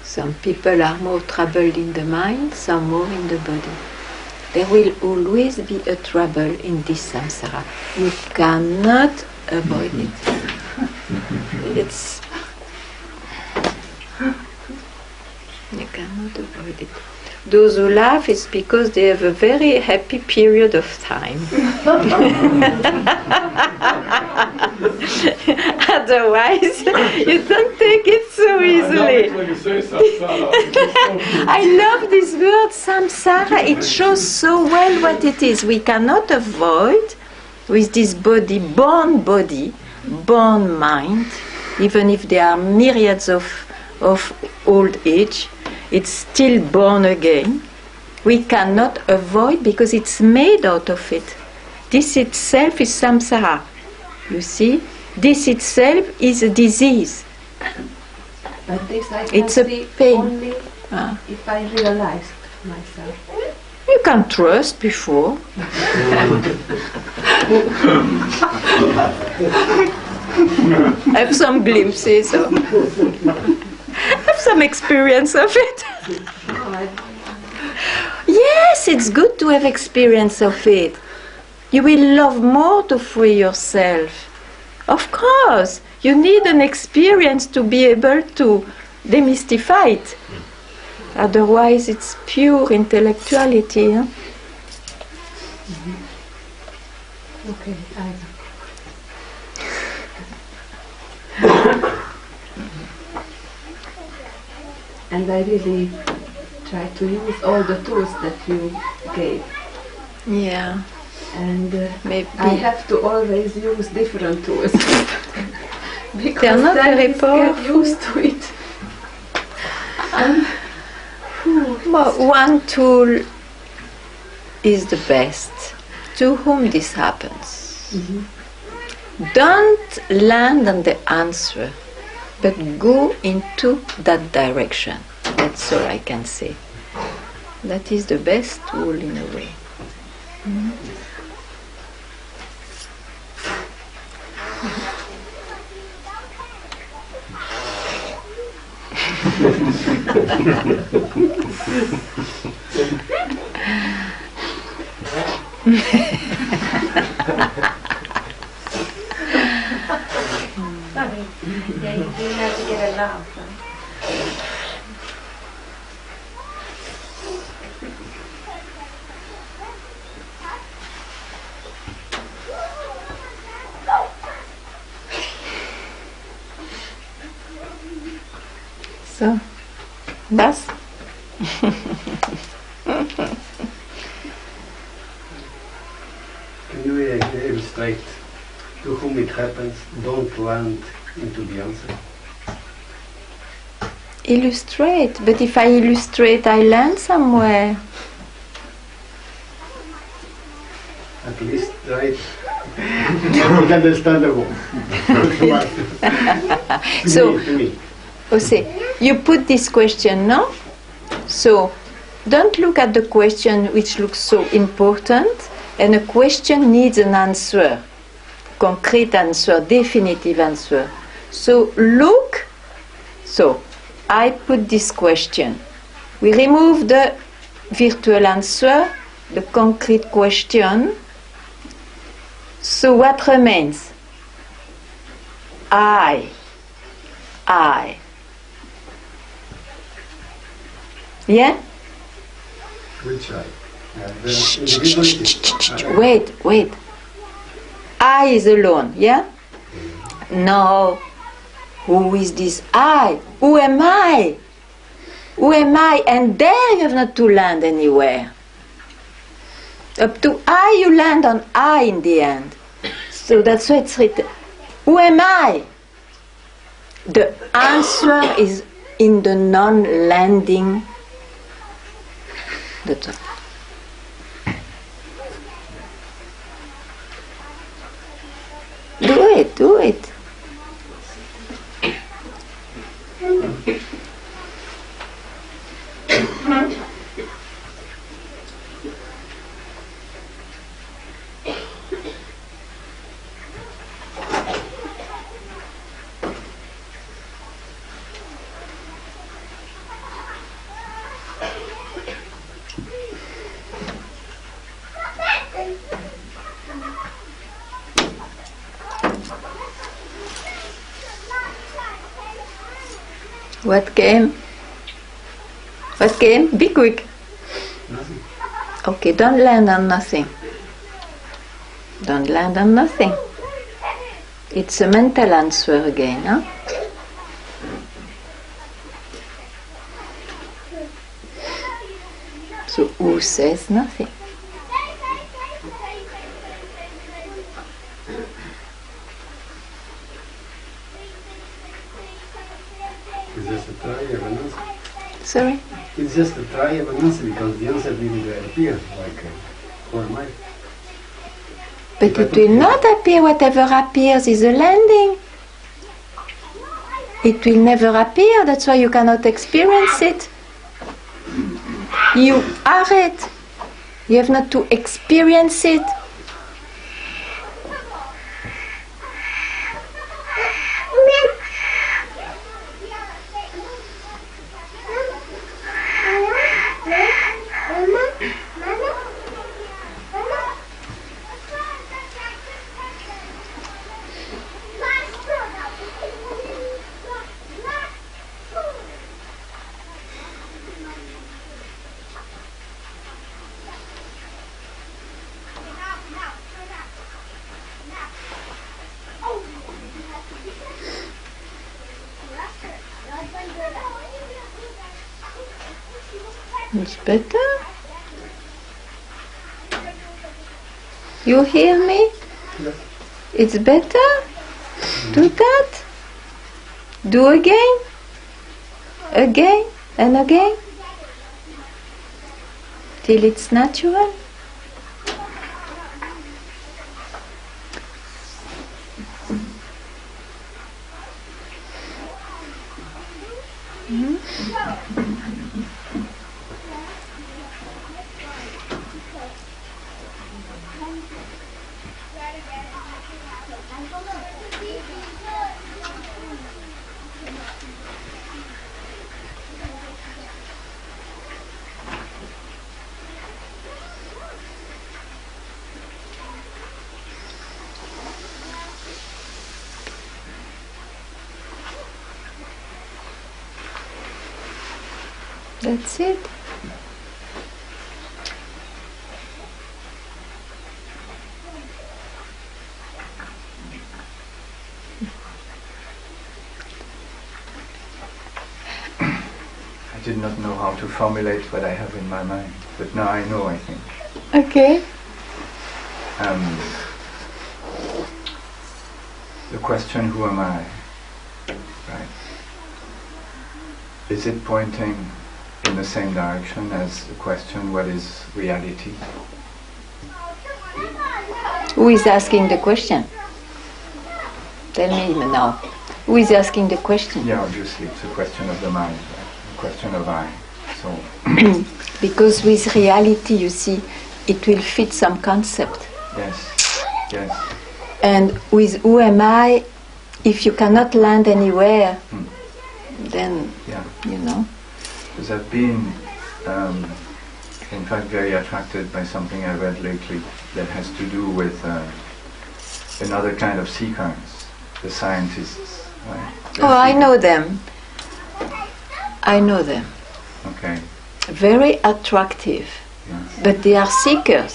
Some people are more troubled in the mind, some more in the body. There will always be a trouble in this samsara. You cannot avoid it. You cannot avoid it. Those who laugh is because they have a very happy period of time. Otherwise, you don't take it so easily. I love this word samsara. It shows so well what it is. We cannot avoid with this body, born mind, even if there are myriads of old age, it's still born again. We cannot avoid because it's made out of it. This itself is samsara. You see? This itself is a disease. But this I can It's a see pain. only if I realize myself. You can trust before. Have some glimpses of, have some experience of it. Yes, it's good to have experience of it. You will love more to free yourself. Of course, you need an experience to be able to demystify it. Otherwise, it's pure intellectuality. Huh? Okay, and I really try to use all the tools that you gave. Yeah. And Maybe. I have to always use different tools. Because They are not then very I get powerful. used to it. Well, one tool is the best. To whom this happens. Don't land on the answer, but go into that direction. That's all I can say. That is the best tool in a way. Yeah, you do have to get a laugh, right? So, that's Can you illustrate to whom it happens don't land into the answer? Illustrate, but if I illustrate, I land somewhere. At least try. It's understandable. So, to me. Jose, you put this question, no? So, don't look at the question which looks so important, and a question needs an answer, concrete answer, definitive answer. So, look, so, I put this question. We remove the virtual answer, the concrete question. So what remains? I. Yeah? Which I? The individuality. Wait. I is alone, yeah? No. Who is this I? Who am I? Who am I? And there you have not to land anywhere. Up to I, you land on I in the end. So that's why it's written. Who am I? The answer is in the non-landing. That's all. Do it. What came? Be quick. Nothing. Okay, don't land on nothing. Don't land on nothing. It's a mental answer again, huh? So who says nothing? It's just a try of an answer. Sorry? It's just a try of an answer because the answer didn't appear. Like, who am I? But it will not appear. Whatever appears is a landing. It will never appear. That's why you cannot experience it. You are it. You have not to experience it. It's better. You hear me? Yes. It's better. Do that. Do again. Again and again. Till it's natural. That's it. I did not know how to formulate what I have in my mind, but now I know, I think. Okay. the question, who am I? Right? Is it pointing in the same direction as the question, what is reality? Who is asking the question? Tell me now. Who is asking the question? Yeah, obviously it's a question of the mind, right? A question of I. So because with reality, you see, it will fit some concept. yes, yes. And with who am I, if you cannot land anywhere, then, Yeah. you know. Because I've been, in fact, very attracted by something I read lately that has to do with another kind of sequence, the scientists, right? Oh, I know them. I know them. Okay. Very attractive. Yes. But they are seekers.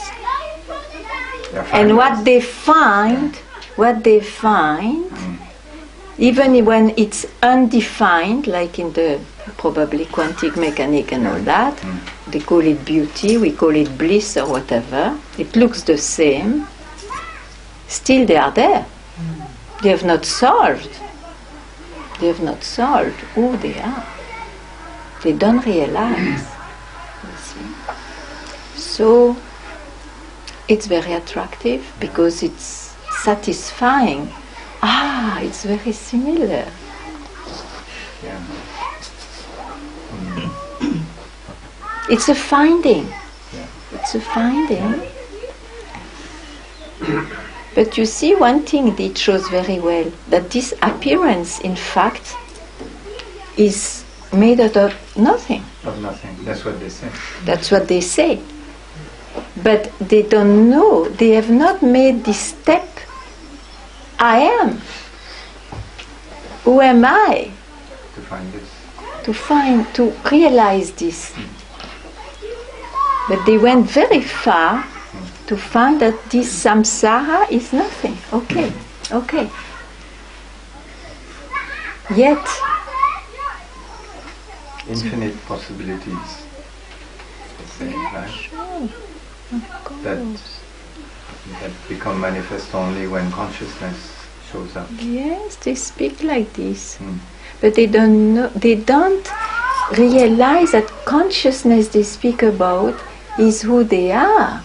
They're And finders. what they find, even when it's undefined, like in the probably quantum mechanics and all that, they call it beauty, we call it bliss or whatever, it looks the same, still they are there. They have not solved. They have not solved who they are. They don't realize. You see. So it's very attractive because it's satisfying. Ah, it's very similar. Yeah. It's a finding. Yeah. It's a finding. But you see, one thing it shows very well, that this appearance, in fact, is made out of nothing. Of nothing. That's what they say. That's what they say. But they don't know, they have not made this step. I am. Who am I? To find this. To realize this. But they went very far to find that this samsara is nothing. Okay, okay. Yet, Infinite possibilities. Say, right? That become manifest only when consciousness shows up. yes, they speak like this. But they don't know, they don't realize that consciousness they speak about is who they are.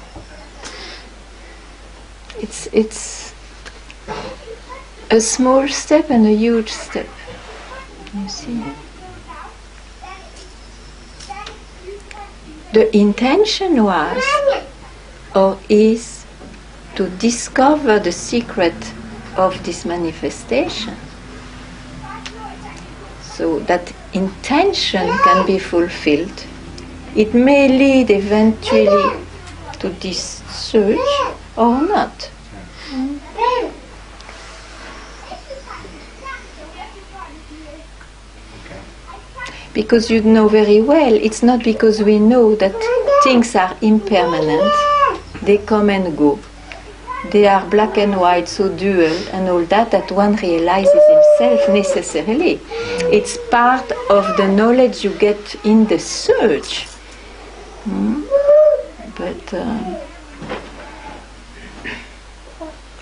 It's a small step and a huge step. You see. The intention was or is to discover the secret of this manifestation. So that intention can be fulfilled. It may lead eventually to this search or not. Because you know very well, it's not because we know that things are impermanent, they come and go. They are black and white, so dual and all that one realizes himself necessarily. It's part of the knowledge you get in the search. But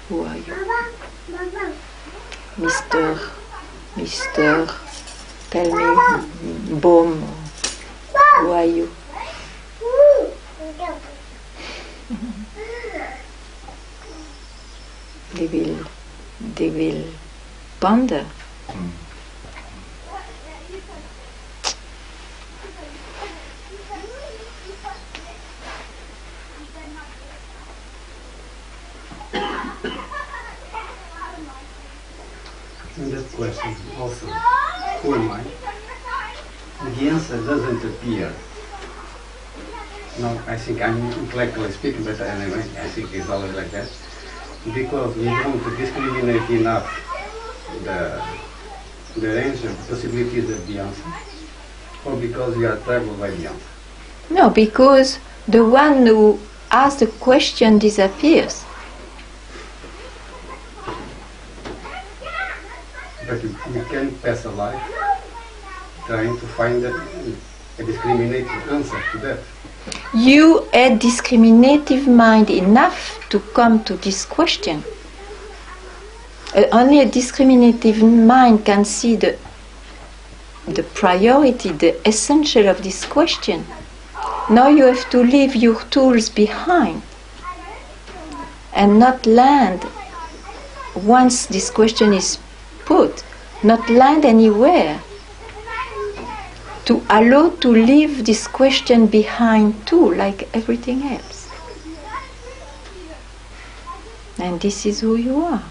who are you? Mr. Tell me, Boom, who are you? They will ponder. In that question also, who am I? The answer doesn't appear. No, I think I'm intellectually speaking, but anyway, I think it's always like that. Because we don't discriminate enough the range of possibilities of the answer, or because we are troubled by the answer. No, because the one who asks the question disappears. But we can pass a life trying to find a discriminating answer to that. You had discriminative mind enough to come to this question. only a discriminative mind can see the priority, the essential of this question. Now you have to leave your tools behind and not land, once this question is put, not land anywhere. To allow to leave this question behind too, like everything else. And this is who you are.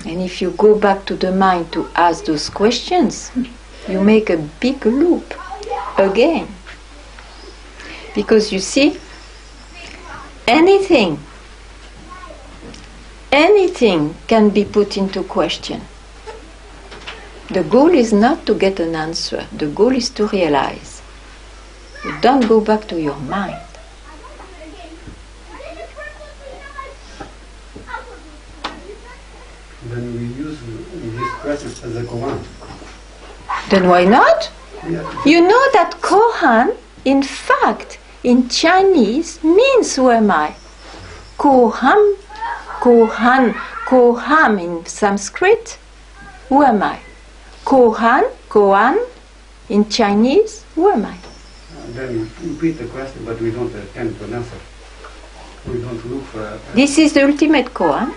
And if you go back to the mind to ask those questions, you make a big loop again. Because you see, anything can be put into question. The goal is not to get an answer. The goal is to realize. You don't go back to your mind. Then we use these questions as a command. Then why not? Yeah. You know that Kohan, in fact, in Chinese means who am I? Koham, Kohan, Koham in Sanskrit, who am I? Kohan, Kohan, in Chinese, who am I? Then we repeat the question, but we don't attempt an answer. We don't look for This is the ultimate koan.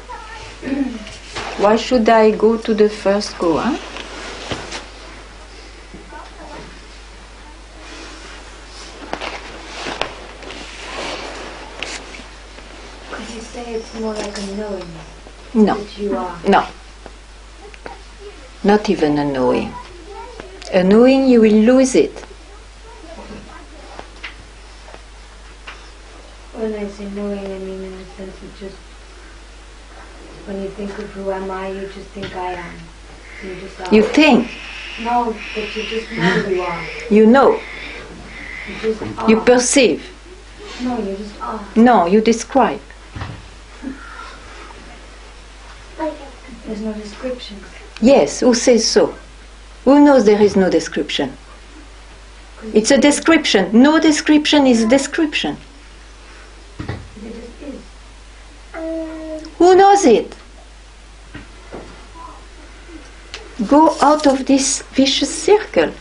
Why should I go to the first koan? Could you say it's more like a knowing No, that you are? no. Not even a knowing. A knowing, you will lose it. When I say knowing, I mean in a sense of just, when you think of who am I, you just think I am. You just are. You think, No, but you just know who you are. you know, You just are. you perceive. No, you just are. No, you describe. There's no description. Yes, who says so? Who knows there is no description? It's a description. No description is a description. It just is. Who knows it? Go out of this vicious circle.